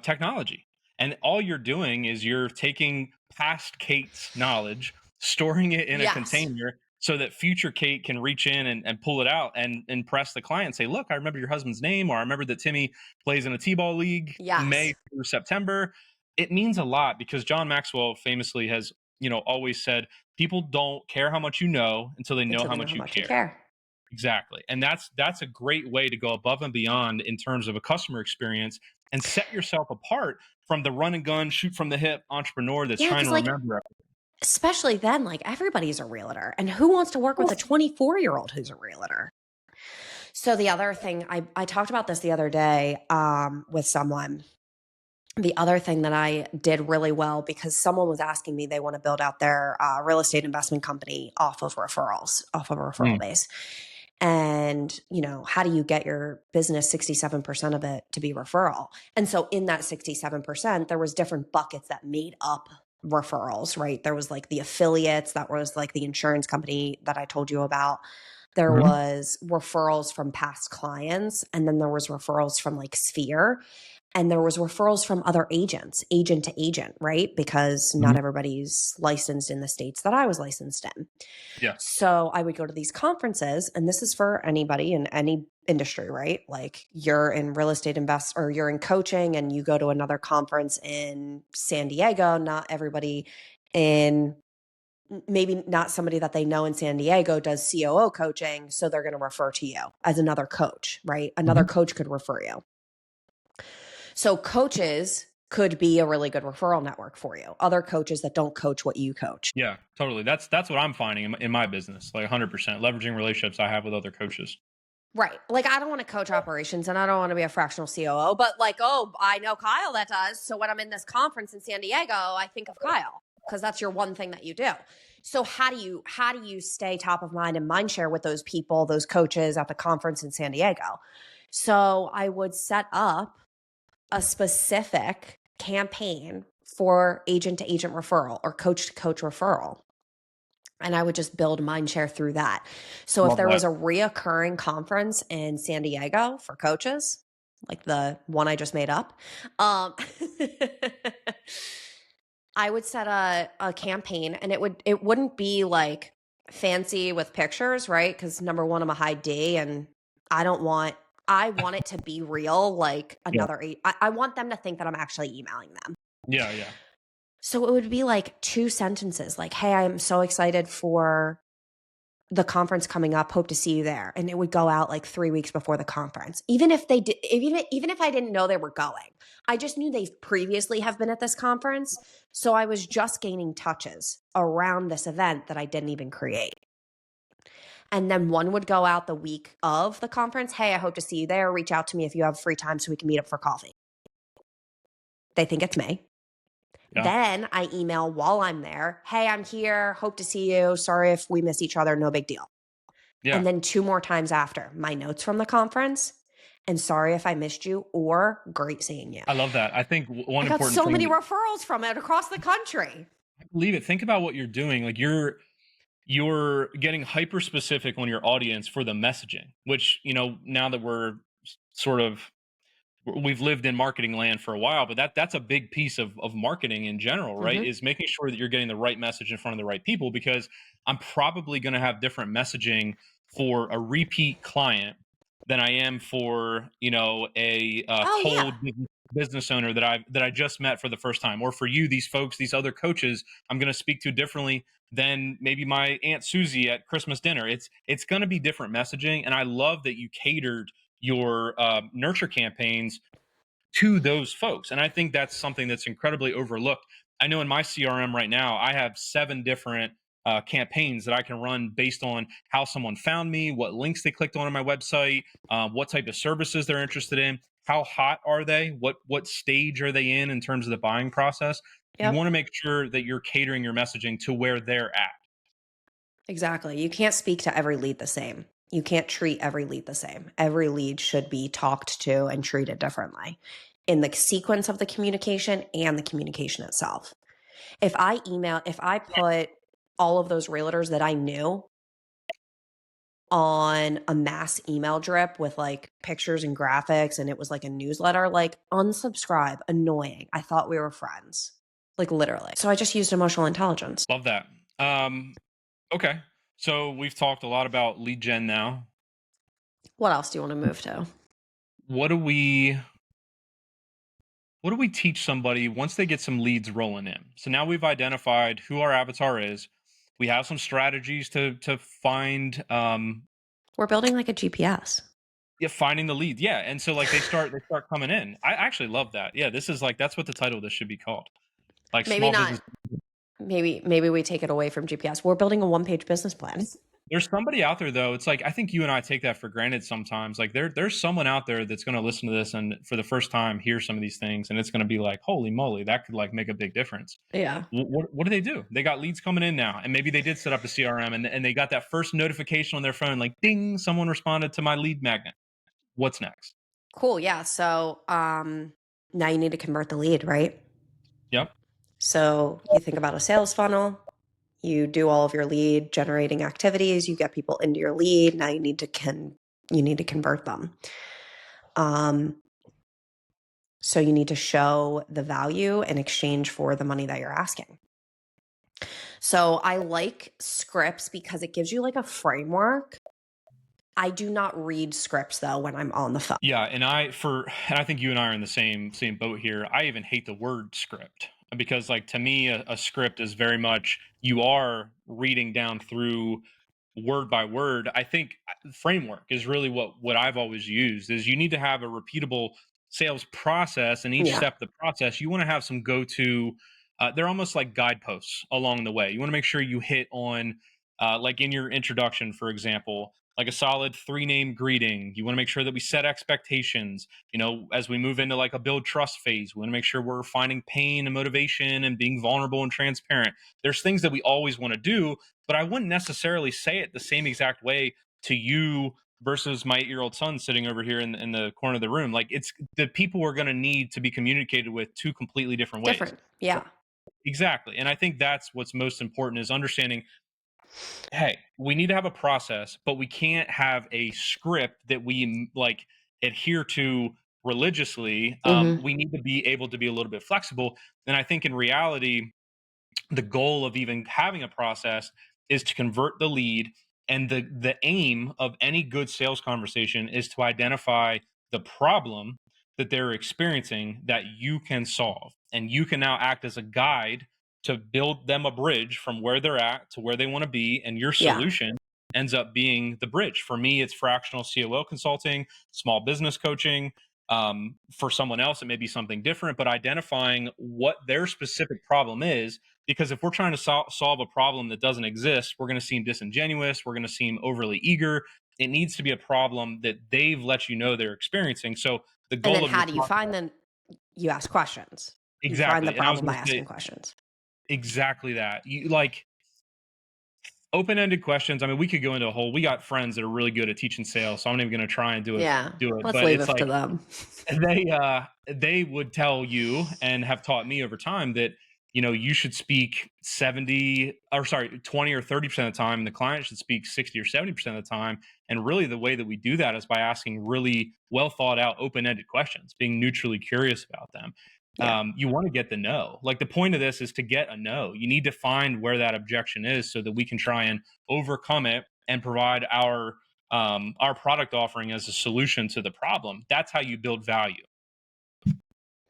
technology. And all you're doing is you're taking past Kate's knowledge, storing it in a Yes. container so that future Kate can reach in and pull it out and impress the client. Say, look, I remember your husband's name, or I remember that Timmy plays in a T-ball league May Yes. through September. It means a lot because John Maxwell famously has, always said, people don't care how much you know until they know Until how they know much how you much you care. care. Exactly. And that's a great way to go above and beyond in terms of a customer experience and set yourself apart from the run and gun, shoot from the hip entrepreneur that's Yeah, trying because to like, remember everything. especially then, like everybody's a realtor. And who wants to work with a 24-year-old who's a realtor? So the other thing, I talked about this the other day with someone. The other thing that I did really well, because someone was asking me, they want to build out their real estate investment company off of referrals, off of a referral base. And, how do you get your business 67% of it to be referral? And so in that 67%, there was different buckets that made up referrals, right? There was like the affiliates, that was like the insurance company that I told you about. There Mhm. was referrals from past clients, and then there was referrals from like Sphere, and there was referrals from other agents, agent to agent, right? Because not Mhm. everybody's licensed in the states that I was licensed in. Yeah. So I would go to these conferences, and this is for anybody in any industry, right? Like you're in real estate invest or you're in coaching and you go to another conference in San Diego. Not everybody in maybe not somebody that they know in San Diego does COO coaching, so they're going to refer to you as another coach, right? Another Mhm. coach could refer you. So coaches could be a really good referral network for you. Other coaches that don't coach what you coach. Yeah, totally. That's what I'm finding in my business, like 100%, leveraging relationships I have with other coaches. Right. Like I don't want to coach operations and I don't want to be a fractional COO, but like, oh, I know Kyle that does. So when I'm in this conference in San Diego, I think of Kyle because that's your one thing that you do. So how do you stay top of mind and mind share with those people, those coaches at the conference in San Diego? So I would set up a specific campaign for agent to agent referral or coach to coach referral. And I would just build mind share through that. So if Love there was that. a reoccurring conference in San Diego for coaches, like the one I just made up, um, I would set a campaign, and it wouldn't be like fancy with pictures, right? Because number one, I'm a high D, and I don't want I want it to be real, like Yeah. I want them to think that I'm actually emailing them. Yeah, yeah. So it would be like two sentences, like, "Hey, I'm so excited for the conference coming up. Hope to see you there." And it would go out like 3 weeks before the conference. Even if they did, even if I didn't know they were going, I just knew they previously have been at this conference. So I was just gaining touches around this event that I didn't even create. And then one would go out the week of the conference. Hey, I hope to see you there. Reach out to me if you have free time so we can meet up for coffee. They think it's me. Yeah. Then I email while I'm there. Hey, I'm here. Hope to see you. Sorry if we miss each other. No big deal. Yeah. And then two more times after, my notes from the conference and sorry if I missed you or great seeing you. I love that. I think one I got important so thing many that referrals from it across the country. I believe it. Think about what you're doing. Like you're getting hyper specific on your audience for the messaging, which, now that we're sort of we've lived in marketing land for a while, but that's a big piece of marketing in general, right? Mm-hmm. Is making sure that you're getting the right message in front of the right people, because I'm probably going to have different messaging for a repeat client than I am for, Oh, yeah. cold business owner that I just met for the first time, or for you, these folks, these other coaches, I'm going to speak to differently than maybe my Aunt Susie at Christmas dinner. It's going to be different messaging, and I love that you catered your nurture campaigns to those folks. And I think that's something that's incredibly overlooked. I know in my CRM right now, I have 7 different campaigns that I can run based on how someone found me, what links they clicked on my website, what type of services they're interested in, how hot are they, what stage are they in terms of the buying process. You Yep. want to make sure that you're catering your messaging to where they're at. Exactly. You can't speak to every lead the same. You can't treat every lead the same. Every lead should be talked to and treated differently in the sequence of the communication and the communication itself. If I put all of those realtors that I knew on a mass email drip with like pictures and graphics and it was like a newsletter, like unsubscribe, annoying. I thought we were friends. Like literally. So I just used emotional intelligence. Love that. Okay. So we've talked a lot about lead gen now. What else do you want to move to? What do we what do we teach somebody once they get some leads rolling in? So now we've identified who our avatar is. We have some strategies to find We're building like a GPS. yeah, finding the lead. Yeah. And so like they start coming in. I actually love that. Yeah, this is like that's what the title of this should be called. Like Maybe small not. business. Maybe we take it away from GPS. We're building a one-page business plan. There's somebody out there though. It's like I think you and I take that for granted sometimes. Like there's someone out there that's going to listen to this and for the first time hear some of these things, and it's going to be like, holy moly, that could like make a big difference. Yeah. What do they do? They got leads coming in now, and maybe they did set up a CRM, and they got that first notification on their phone, like ding, someone responded to my lead magnet. What's next? Cool. Yeah. So now you need to convert the lead, right? Yep. So you think about a sales funnel, You do all of your lead generating activities, you get people into your lead. Now you need to convert them. So you need to show the value in exchange for the money that you're asking. So I like scripts because it gives you like a framework. I do not read scripts though when I'm on the phone. Yeah, and I think you and I are in the same boat here. I even hate the word script because, like, to me, a script is very much you are reading down through word by word. I think framework is really what I've always used is you need to have a repeatable sales process, and each Yeah. step of the process you want to have some go to. They're almost like guideposts along the way. You want to make sure you hit on, like in your introduction, for example, like a solid three name greeting. You want to make sure that we set expectations. As we move into like a build trust phase, we want to make sure we're finding pain and motivation and being vulnerable and transparent. There's things that we always want to do, but I wouldn't necessarily say it the same exact way to you versus my 8-year-old son sitting over here in the corner of the room. Like, it's the people we're going to need to be communicated with two completely different ways. Different. Yeah. Exactly. And I think that's what's most important is understanding, hey, we need to have a process, but we can't have a script that we like adhere to religiously. Hmm. We need to be able to be a little bit flexible. And I think in reality, the goal of even having a process is to convert the lead, and the aim of any good sales conversation is to identify the problem that they're experiencing that you can solve, and you can now act as a guide to build them a bridge from where they're at to where they want to be, and your Yeah. solution ends up being the bridge. For me, it's fractional COO consulting, small business coaching. For someone else, it may be something different, but identifying what their specific problem is, because if we're trying to solve a problem that doesn't exist, we're going to seem disingenuous. We're going to seem overly eager. It needs to be a problem that they've let you know they're experiencing. So the And then goal of your how do you find process, them? You ask questions. You find the exactly. And I was problem going by to say asking questions. exactly that. You like open-ended questions. I mean, we could go into a whole. We got friends that are really good at teaching sales, so I'm not even going to try and Yeah. do it. Let's But leave it's it to like them. they would tell you and have taught me over time that you should speak 20 or 30% of the time, and the client should speak 60 or 70% of the time. And really the way that we do that is by asking really well thought out open-ended questions, being neutrally curious about them. Yeah. You want to get the no. Like, the point of this is to get a no. You need to find where that objection is so that we can try and overcome it and provide our product offering as a solution to the problem. That's how you build value.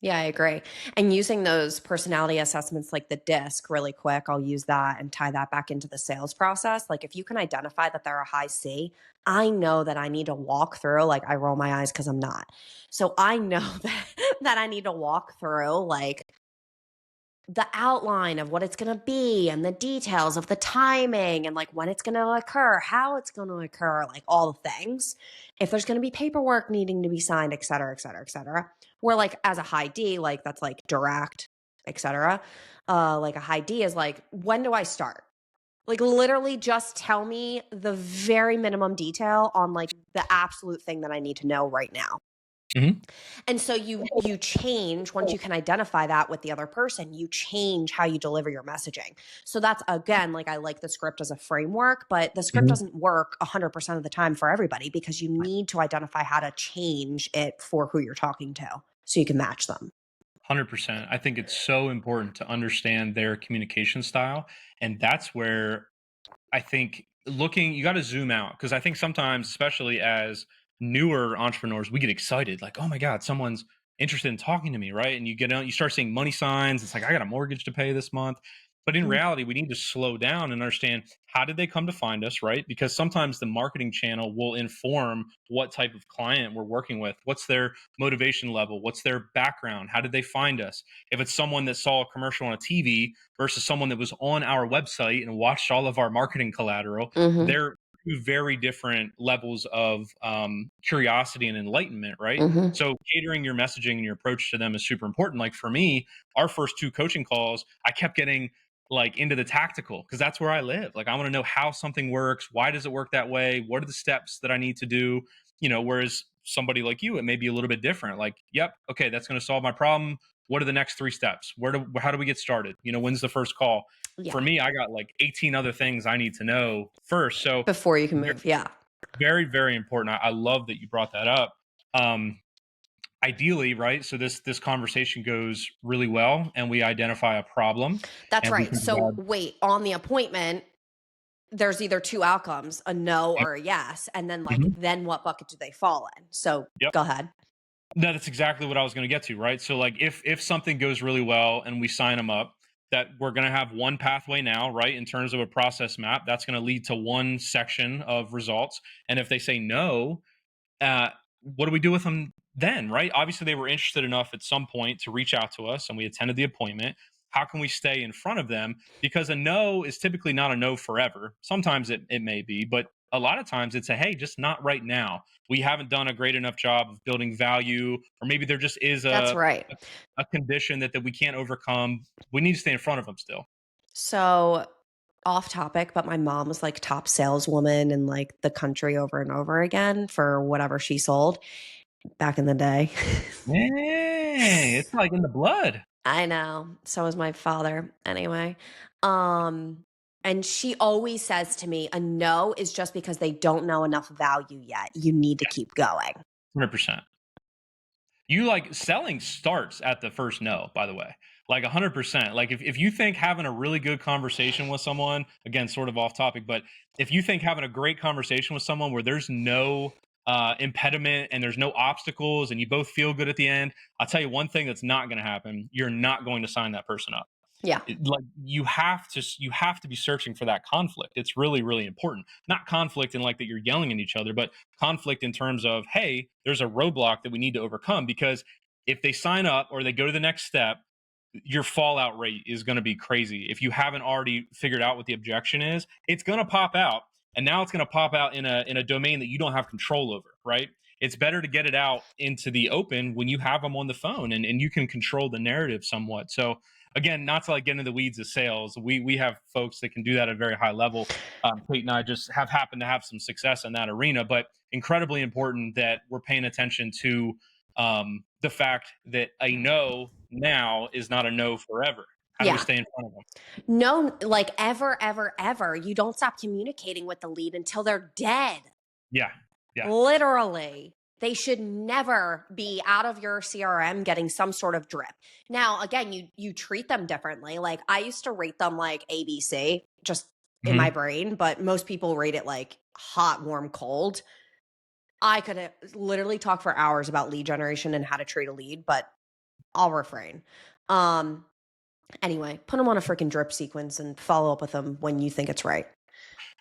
Yeah, I agree. And using those personality assessments like the DISC really quick, I'll use that and tie that back into the sales process. Like if you can identify that they're a high C, I know that I need to walk through, like I roll my eyes because I'm not. So I know that I need to walk through like the outline of what it's going to be and the details of the timing and like when it's going to occur, how it's going to occur, like all the things. If there's going to be paperwork needing to be signed, et cetera, et cetera, et cetera. Where like as a high D, like that's like direct, et cetera. Like a high D is like, when do I start? Like literally just tell me the very minimum detail on like the absolute thing that I need to know right now. Mhm. And so you change once you can identify that with the other person, you change how you deliver your messaging. So that's again, like I like the script as a framework, but the script Mhm. doesn't work 100% of the time for everybody because you need to identify how to change it for who you're talking to so you can match them. 100%. I think it's so important to understand their communication style. And that's where I think you got to zoom out, because I think sometimes, especially as newer entrepreneurs, we get excited like, oh my God, someone's interested in talking to me, right? And you start seeing money signs. It's like, I got a mortgage to pay this month. But in Mhm. reality, we need to slow down and understand, how did they come to find us, right? Because sometimes the marketing channel will inform what type of client we're working with. What's their motivation level? What's their background? How did they find us? If it's someone that saw a commercial on a TV versus someone that was on our website and watched all of our marketing collateral, Mhm. they're two very different levels of curiosity and enlightenment, right? Mhm. So catering your messaging and your approach to them is super important. Like for me, our first two coaching calls, I kept getting like into the tactical, because that's where I live. Like, I want to know how something works. Why does it work that way? What are the steps that I need to do? Whereas somebody like you, it may be a little bit different. Like, yep, okay, that's going to solve my problem. what are the next 3 steps? How do we get started? When's the first call? For Yeah. me, I got like 18 other things I need to know first. So Before you can ve- move. Yeah. very, very important. I love that you brought that up. Um, Ideally, right? So this conversation goes really well, and we identify a problem, That's and we right. can So provide. wait, on the appointment, there's either two outcomes, a no Yep. or a yes. And then like, Mhm. then what bucket do they fall in? So Yep. go ahead. That's exactly what I was going to get to, right? So like if something goes really well and we sign them up, that we're going to have one pathway now, right? In terms of a process map, that's going to lead to one section of results. And if they say no, uh, what do we do with them then, right? Obviously, they were interested enough at some point to reach out to us, and we attended the appointment. How can we stay in front of them? Because a no is typically not a no forever. Sometimes it may be, but a lot of times it's a hey, just not right now. We haven't done a great enough job of building value, or maybe there just is That's right. a condition that we can't overcome. We need to stay in front of them still. So off topic, but my mom was like top saleswoman in like the country over and over again for whatever she sold back in the day. Hey, it's like in the blood. I know. So was my father. Anyway. Um and she always says to me, a no is just because they don't know enough value yet. You need to Yes, keep going. 100%. You like selling starts at the first no, by the way. Like 100%. Like if you think having a really good conversation with someone, again, sort of off topic, but if you think having a great conversation with someone where there's no impediment and there's no obstacles and you both feel good at the end, I'll tell you one thing that's not going to happen. You're not going to sign that person up. Yeah. Like you have to be searching for that conflict. It's really, really important. Not conflict in like that you're yelling at each other, but conflict in terms of, hey, there's a roadblock that we need to overcome. Because if they sign up or they go to the next step, your fallout rate is going to be crazy. If you haven't already figured out what the objection is, it's going to pop out, and now it's going to pop out in a domain that you don't have control over, right? It's better to get it out into the open when you have them on the phone, and you can control the narrative somewhat. So again, not to like get into the weeds of sales, we have folks that can do that at a very high level. Kate and I just have happened to have some success in that arena, but incredibly important that we're paying attention to the fact that a no now is not a no forever. How do we Yeah. stay in front of them? No, like ever, ever, ever. You don't stop communicating with the lead until they're dead. Yeah, yeah. Literally. They should never be out of your CRM getting some sort of drip. Now, again, you treat them differently. Like I used to rate them like ABC just in my Hmm. brain, but most people rate it like hot, warm, cold. I could literally talk for hours about lead generation and how to treat a lead, but I'll refrain. Um anyway, put them on a freaking drip sequence and follow up with them when you think it's right.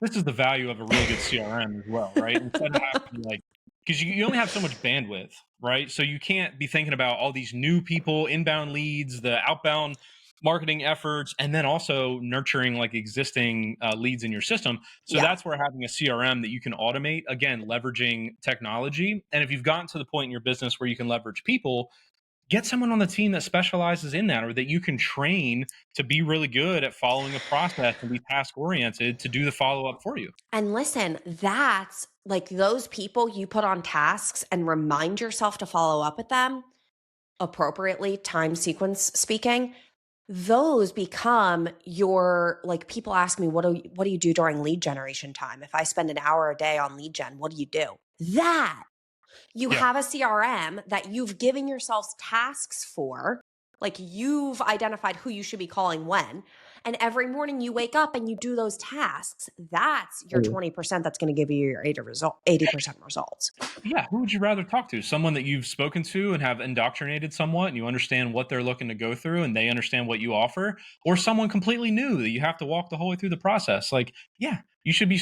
This is the value of a really good CRM as well, right? Instead of having to like, because you only have so much bandwidth, right? So you can't be thinking about all these new people, inbound leads, the outbound marketing efforts, and then also nurturing like existing leads in your system. So Yeah. that's where having a CRM that you can automate, again, leveraging technology. And if you've gotten to the point in your business where you can leverage people, get someone on the team that specializes in that or that you can train to be really good at following a process and be task oriented to do the follow up for you. And listen, that's like those people you put on tasks and remind yourself to follow up with them appropriately, time sequence speaking. Those become your like people ask me, what do you do during lead generation time? If I spend an hour a day on lead gen, what do you do? That you Yeah. have a CRM that you've given yourselves tasks for. Like you've identified who you should be calling when. And every morning you wake up and you do those tasks. That's your 20% that's going to give you your 80% results. Yeah. Who would you rather talk to? Someone that you've spoken to and have indoctrinated somewhat and you understand what they're looking to go through and they understand what you offer, or someone completely new that you have to walk the whole way through the process? Like, yeah, you should be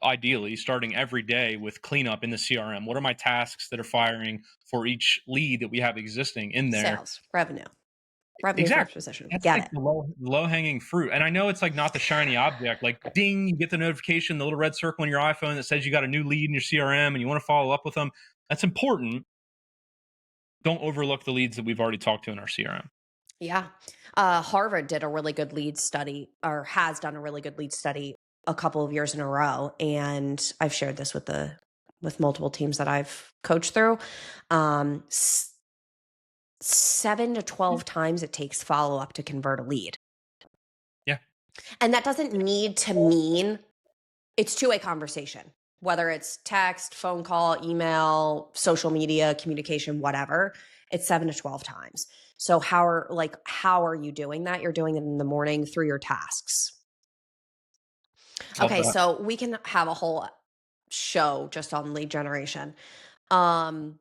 ideally starting every day with cleanup in the CRM. What are my tasks that are firing for each lead that we have existing in there? Sales, revenue first Exactly. position. That's Get like it. the low hanging fruit. And I know it's like not the shiny object. Like ding, you get the notification, the little red circle on your iPhone that says you got a new lead in your CRM and you want to follow up with them. That's important. Don't overlook the leads that we've already talked to in our CRM. Yeah. Harvard did a really good lead study or has done a really good lead study a couple of years in a row. And I've shared this with multiple teams that I've coached through. Um, 7 to Yeah. 12 times it takes follow up to convert a lead. Yeah. And that doesn't need to mean it's two-way conversation, whether it's text, phone call, email, social media, communication, whatever. It's 7 to 12 times. So how are you doing that? You're doing it in the morning through your tasks. Love Okay, that. so we can have a whole show just on lead generation. Um,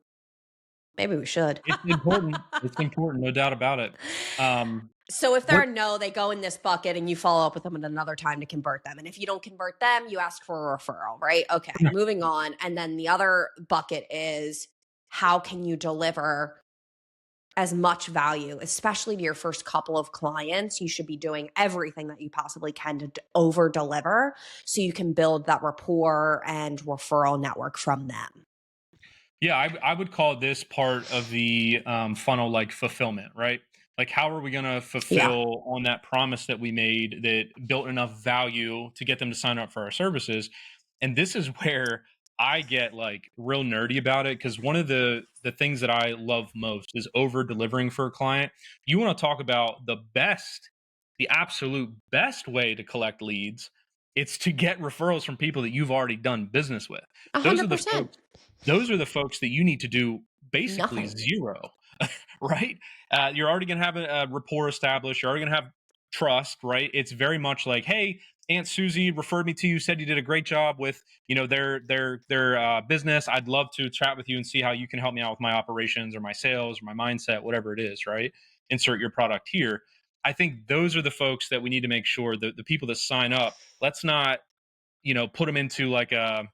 maybe we should. It's important. It's important, no doubt about it. Um, So if what they're a no, they go in this bucket and you follow up with them at another time to convert them. And if you don't convert them, you ask for a referral, right? Okay, moving on. And then the other bucket is how can you deliver as much value, especially to your first couple of clients? You should be doing everything that you possibly can to over deliver so you can build that rapport and referral network from them. Yeah, I would call this part of the funnel like fulfillment, right? Like, how are we going to Yeah. fulfill on that promise that we made that built enough value to get them to sign up for our services? And this is where I get like real nerdy about it, because one of the things that I love most is over delivering for a client. You want to talk about the absolute best way to collect leads. It's to get referrals from people that you've already done business with. Those are the 100%. folks those are the folks that you need to do basically Nothing. zero, right? You're already going to have a rapport established. You're already going to have trust, right? It's very much like, hey, Aunt Susie referred me to you, said you did a great job with, their business. I'd love to chat with you and see how you can help me out with my operations or my sales or my mindset, whatever it is, right? Insert your product here. I think those are the folks that we need to make sure that the people that sign up, let's not, put them into like a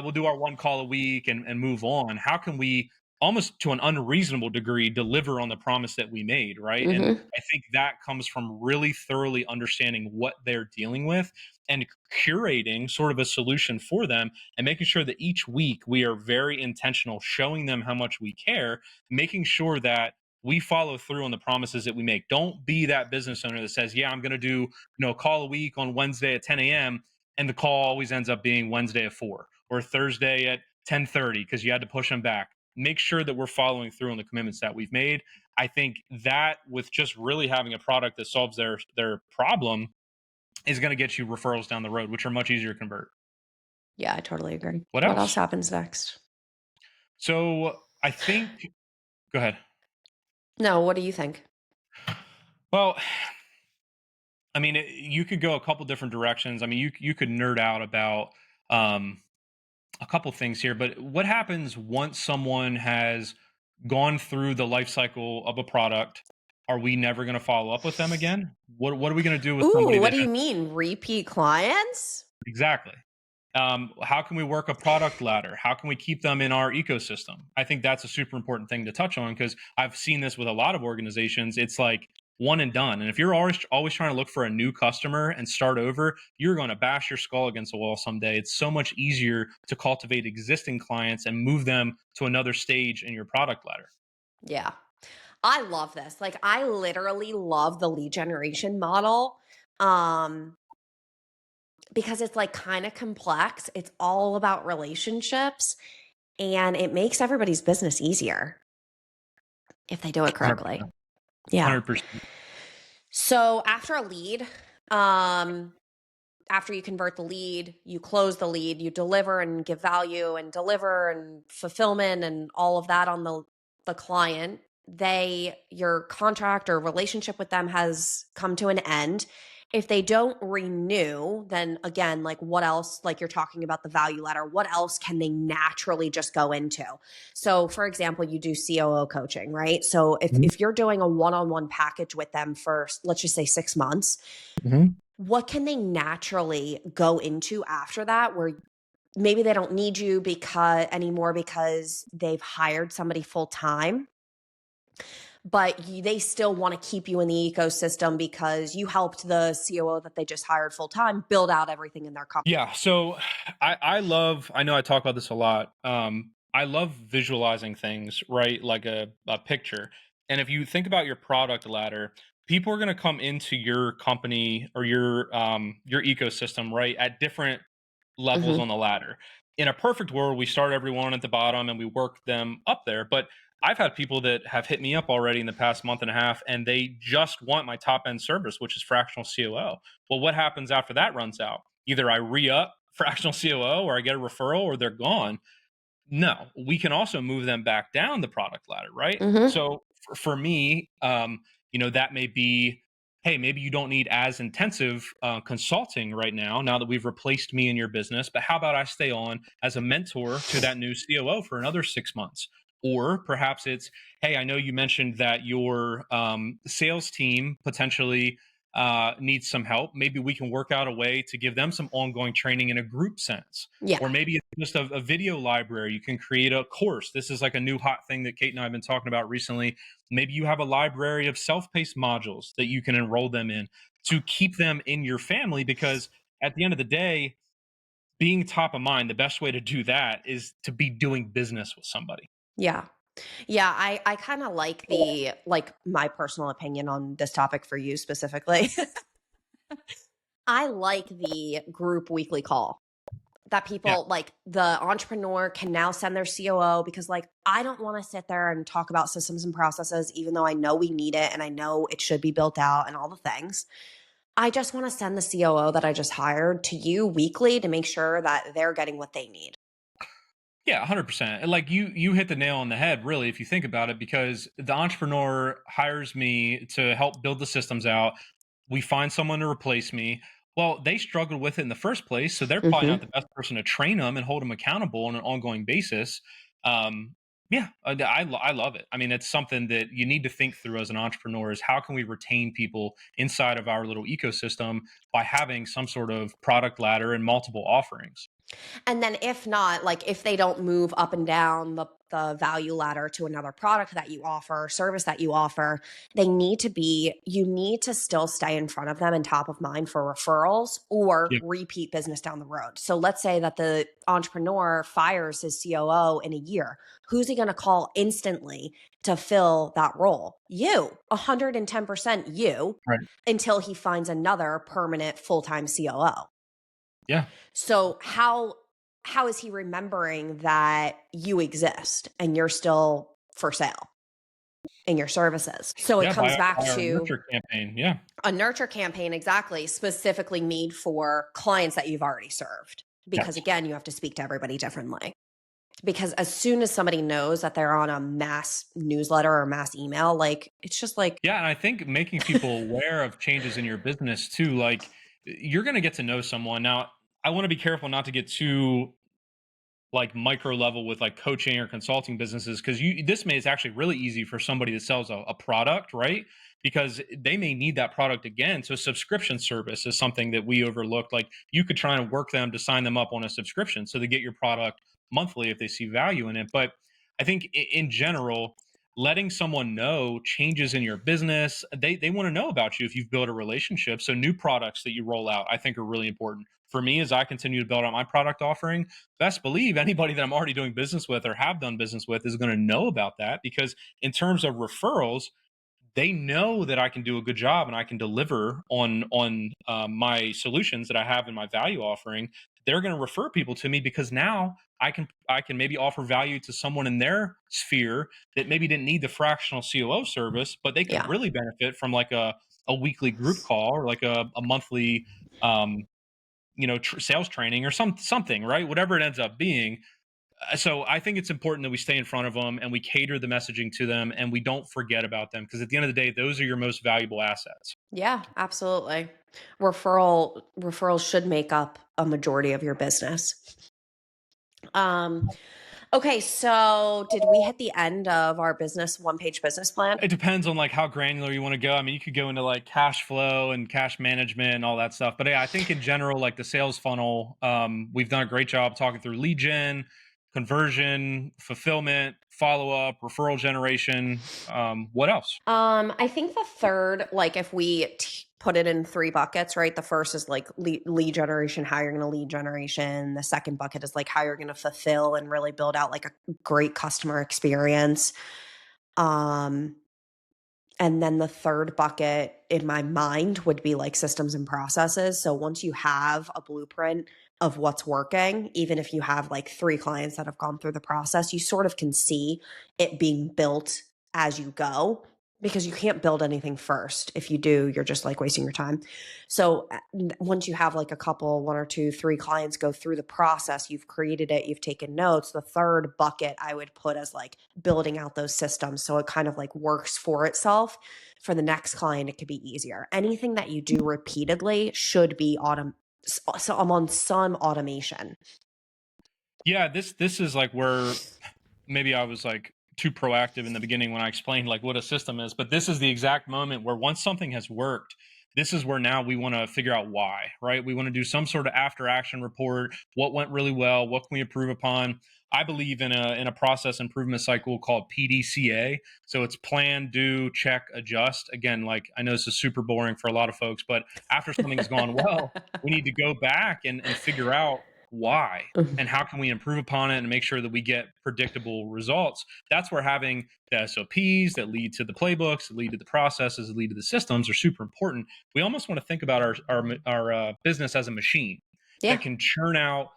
we'll do our one call a week and move on. How can we almost to an unreasonable degree deliver on the promise that we made, right? And Hmm. I think that comes from really thoroughly understanding what they're dealing with and curating sort of a solution for them, and making sure that each week we are very intentional, showing them how much we care, making sure that we follow through on the promises that we make. Don't be that business owner that says, yeah, I'm going to do, a call a week on Wednesday at 10 a.m., and the call always ends up being Wednesday at 4 or Thursday at 10:30 because you had to push them back. Make sure that we're following through on the commitments that we've made. I think that with just really having a product that solves their problem is going to get you referrals down the road, which are much easier to convert. Yeah, I totally agree. What What else else? happens next? So I think, go ahead. No, what do you think? Well, I mean, you could go a couple different directions. I mean, you could nerd out about um, a couple things here, but what happens once someone has gone through the life cycle of a product? Are we never going to follow up with them again? What are we going to do with Ooh, somebody what that do you has mean? Repeat clients? exactly? How can we work a product ladder? How can we keep them in our ecosystem? I think that's a super important thing to touch on, because I've seen this with a lot of organizations. It's like one and done. And if you're always trying to look for a new customer and start over, you're going to bash your skull against the wall someday. It's so much easier to cultivate existing clients and move them to another stage in your product ladder. Yeah. I love this. Like I literally love the lead generation model. Um because it's like kind of complex. It's all about relationships and it makes everybody's business easier if they do it correctly. 100%. Yeah. 100%. So after a lead, um after you convert the lead, you close the lead, you deliver and give value and deliver and fulfillment and all of that on the client. Your contract or relationship with them has come to an end. If they don't renew, then again, like what else, like you're talking about the value ladder, what else can they naturally just go into? So for example, you do COO coaching, right? So Mhm. if you're doing a one-on-one package with them for, let's just say 6 months, Mhm. what can they naturally go into after that where maybe they don't need you because they've hired somebody full time, but they still want to keep you in the ecosystem because you helped the COO that they just hired full time build out everything in their company. Yeah, so I know I talk about this a lot. I love visualizing things, right? Like a picture. And if you think about your product ladder, people are going to come into your company or your ecosystem, right, at different levels Hmm. on the ladder. In a perfect world, we start everyone at the bottom and we work them up there. But I've had people that have hit me up already in the past month and a half, and they just want my top end service, which is fractional COO. Well, what happens after that runs out? Either I re up fractional COO or I get a referral or they're gone. No, we can also move them back down the product ladder, right? Hmm. So for me, that may be, hey, maybe you don't need as intensive consulting right now, now that we've replaced me in your business, but how about I stay on as a mentor to that new COO for another 6 months? Or perhaps it's, hey, I know you mentioned that your sales team potentially needs some help. Maybe we can work out a way to give them some ongoing training in a group sense, or Yeah. maybe it's just a video library. You can create a course. This is like a new hot thing that Kate and I have been talking about recently. Maybe you have a library of self-paced modules that you can enroll them in to keep them in your family, because at the end of the day, being top of mind, the best way to do that is to be doing business with somebody. Yeah. Yeah, I kind of like my personal opinion on this topic for you specifically. I like the group weekly call that Yeah. people like the entrepreneur can now send their COO, because like I don't want to sit there and talk about systems and processes even though I know we need it and I know it should be built out and all the things. I just want to send the COO that I just hired to you weekly to make sure that they're getting what they need. Yeah, 100%. And like you hit the nail on the head really if you think about it, because the entrepreneur hires me to help build the systems out. We find someone to replace me. Well, they struggled with it in the first place, so they're probably not Mhm. the best person to train them and hold them accountable on an ongoing basis. Yeah, I love it. I mean, it's something that you need to think through as an entrepreneur: is how can we retain people inside of our little ecosystem by having some sort of product ladder and multiple offerings. And then if not, like if they don't move up and down the value ladder to another product that you offer, service that you offer, you need to still stay in front of them and top of mind for referrals or Yeah, repeat business down the road. So let's say that the entrepreneur fires his COO in a year. Who's he going to call instantly to fill that role? You, 110% you, right. until he finds another permanent full-time COO. Yeah, So how is he remembering that you exist and you're still for sale in your services? So it yeah. comes back By our to nurture campaign. Yeah, a nurture campaign, exactly, specifically made for clients that you've already served. Because yes. again, you have to speak to everybody differently. Because as soon as somebody knows that they're on a mass newsletter or mass email, like it's just like, Yeah, and I think making people aware of changes in your business too, like you're going to get to know someone. Now, I want to be careful not to get too like micro level with like coaching or consulting businesses, because you this may is actually really easy for somebody that sells a product, right? Because they may need that product again. So subscription service is something that we overlooked. Like you could try and work them to sign them up on a subscription so they get your product monthly if they see value in it. But I think in general, letting someone know changes in your business, they want to know about you if you've built a relationship. So new products that you roll out, I think, are really important for me as I continue to build out my product offering. Best believe anybody that I'm already doing business with or have done business with is going to know about that, because in terms of referrals, they know that I can do a good job and I can deliver on my solutions that I have in my value offering. They're going to refer people to me because now I can maybe offer value to someone in their sphere that maybe didn't need the fractional COO service, but they could yeah, really benefit from like a weekly group call or like a monthly um, sales training or something, right? Whatever it ends up being. So I think it's important that we stay in front of them and we cater the messaging to them and we don't forget about them, because at the end of the day, those are your most valuable assets. yeah, absolutely. Referrals should make up a majority of your business. Um, okay, so did we hit the end of our business one-page business plan? It depends on like how granular you want to go. I mean, you could go into like cash flow and cash management and all that stuff. But yeah, I think in general, like the sales funnel, we've done a great job talking through lead gen, conversion, fulfillment, follow up, referral generation. What else? I think the third, like if we put it in three buckets, right? The first is like lead generation, how you're going to lead generation. The second bucket is like how you're going to fulfill and really build out like a great customer experience. Um, and then the third bucket in my mind would be like systems and processes. So once you have a blueprint of what's working. Even if you have like 3 clients that have gone through the process, you sort of can see it being built as you go, because you can't build anything first. If you do, you're just like wasting your time. So once you have like a couple, 1 or 2, 3 clients go through the process, you've created it, you've taken notes. The third bucket I would put as like building out those systems, so it kind of like works for itself. For the next client, it could be easier. Anything that you do repeatedly should be so I'm on some automation. Yeah, this is like where maybe I was like too proactive in the beginning when I explained like what a system is, but this is the exact moment where once something has worked, this is where now we want to figure out why, right? We want to do some sort of after action report, what went really well, what can we improve upon? I believe in a process improvement cycle called PDCA. So it's plan, do, check, adjust. Again, like I know this is super boring for a lot of folks, but after something's gone well, we need to go back and figure out why and how can we improve upon it and make sure that we get predictable results. That's where having the SOPs that lead to the playbooks, that lead to the processes, that lead to the systems are super important. We almost want to think about our business as a machine that Yeah, can churn out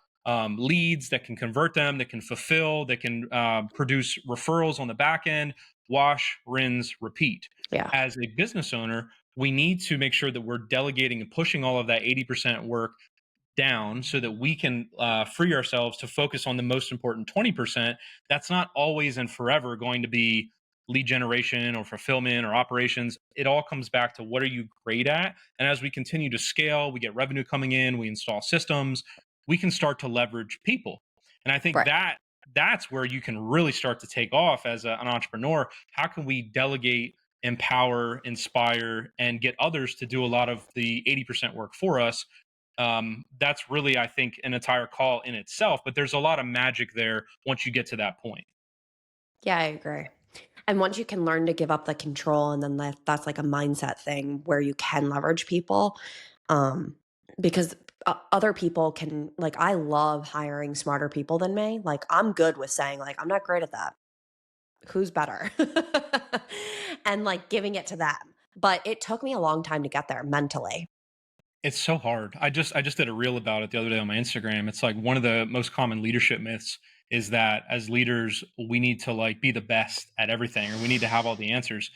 leads, that can convert them, that can fulfill, that can produce referrals on the back end, wash, rinse, repeat. yeah, As a business owner, we need to make sure that we're delegating and pushing all of that 80% work down so that we can free ourselves to focus on the most important 20%. That's not always and forever going to be lead generation or fulfillment or operations. It all comes back to what are you great at? And as we continue to scale, we get revenue coming in, we install systems, we can start to leverage people. And I think right. that's where you can really start to take off as an entrepreneur. How can we delegate, empower, inspire, and get others to do a lot of the 80% work for us? That's really, I think, an entire call in itself. But there's a lot of magic there once you get to that point. Yeah, I agree. And once you can learn to give up the control, and then that's like a mindset thing where you can leverage people, um, because other people can, like, I love hiring smarter people than me. Like, I'm good with saying, like, I'm not great at that. Who's better? And like giving it to them. But it took me a long time to get there mentally. It's so hard. I just did a reel about it the other day on my Instagram. It's like one of the most common leadership myths is that as leaders we need to like be the best at everything or we need to have all the answers.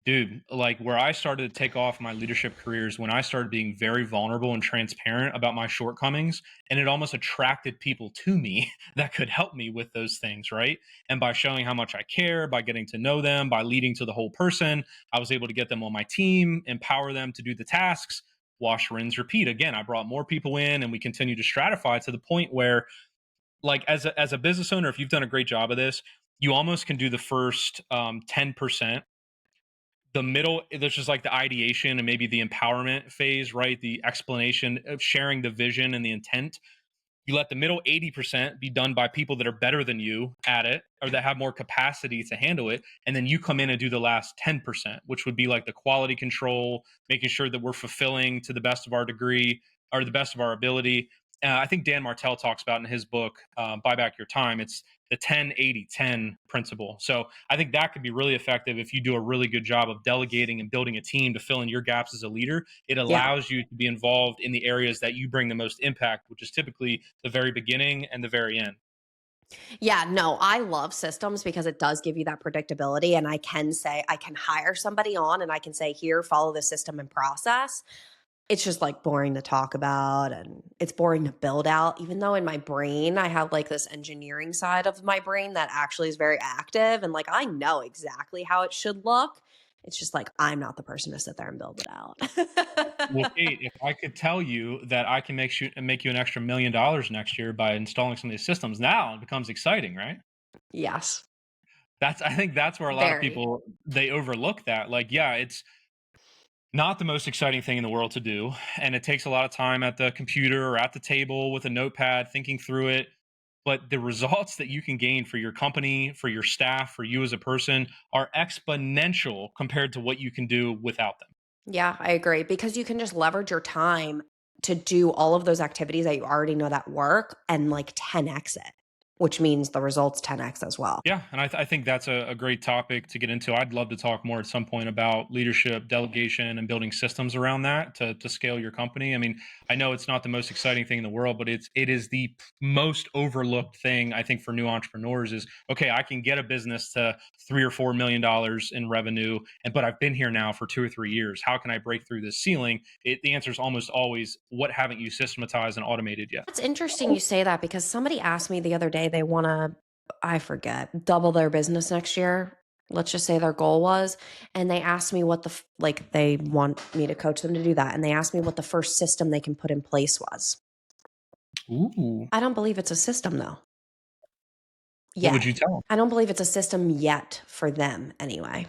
Dude, like where I started to take off my leadership careers when I started being very vulnerable and transparent about my shortcomings, and it almost attracted people to me that could help me with those things, right? And by showing how much I care, by getting to know them, by leading to the whole person, I was able to get them on my team, empower them to do the tasks, wash, rinse, repeat. Again, I brought more people in and we continue to stratify to the point where like as a business owner, if you've done a great job of this, you almost can do the first 10%. The middle, there's just like the ideation and maybe the empowerment phase, right? The explanation of sharing the vision and the intent. You let the middle 80% be done by people that are better than you at it or that have more capacity to handle it. And then you come in and do the last 10%, which would be like the quality control, making sure that we're fulfilling to the best of our degree or the best of our ability. I think Dan Martell talks about in his book, Buy Back Your Time. It's the 10-80-10 principle. So I think that could be really effective if you do a really good job of delegating and building a team to fill in your gaps as a leader. It Yeah. allows you to be involved in the areas that you bring the most impact, which is typically the very beginning and the very end. Yeah, no, I love systems because it does give you that predictability. And I can say, I can hire somebody on and I can say, here, follow the system and process. It's just like boring to talk about and it's boring to build out, even though in my brain, I have like this engineering side of my brain that actually is very active. And like, I know exactly how it should look. It's just like, I'm not the person to sit there and build it Well, out. Kate, if I could tell you that I can make you an extra $1 million next year by installing some of these systems, now it becomes exciting, right? Yes, That's I think that's where a lot of very. people they overlook that. Like, yeah, it's not the most exciting thing in the world to do, and it takes a lot of time at the computer or at the table with a notepad thinking through it. But the results that you can gain for your company, for your staff, for you as a person are exponential compared to what you can do without them. Yeah, I agree because you can just leverage your time to do all of those activities that you already know that work and like 10x it. which means the results 10x as well. Yeah, and I think that's a great topic to get into. I'd love to talk more at some point about leadership, delegation, and building systems around that to scale your company. I mean, I know it's not the most exciting thing in the world, but it is the most overlooked thing I think for new entrepreneurs is okay, I can get a business to $3 or $4 million in revenue, and but I've been here now for 2 or 3 years. How can I break through this ceiling? The answer is almost always, what haven't you systematized and automated yet? It's interesting you say that because somebody asked me the other day they want to, I forget, double their business next year. Let's just say their goal was, and they asked me what like they want me to coach them to do that, and they asked me what the first system they can put in place was. Ooh, I don't believe it's a system though. what would Yet. you tell I don't believe it's a system yet for them anyway.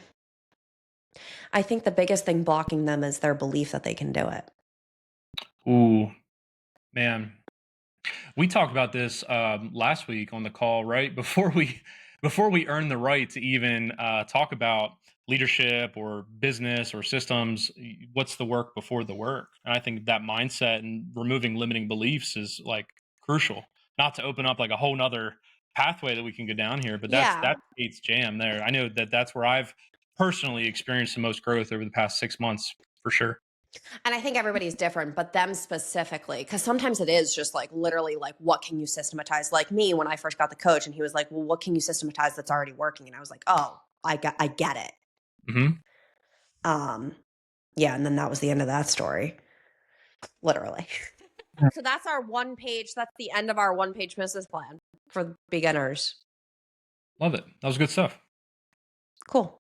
I think the biggest thing blocking them is their belief that they can do it. them? Ooh, man. We talked about this last week on the call, right? Before we earn the right to even talk about leadership or business or systems, what's the work before the work? And I think that mindset and removing limiting beliefs is like crucial. Not to open up like a whole nother pathway that we can go down here, but Yeah. that's Kate's jam there. I know that that's where I've personally experienced the most growth over the past 6 months for sure. And I think everybody's different, but them specifically, because sometimes it is just like literally like, what can you systematize? Like me, when I first got the coach, and he was like, well, what can you systematize that's already working? And I was like, oh, I get it. Hmm. Um, yeah. And then that was the end of that story, literally. So that's our one page. That's the end of our one-page business plan for beginners. Love it. That was good stuff. Cool.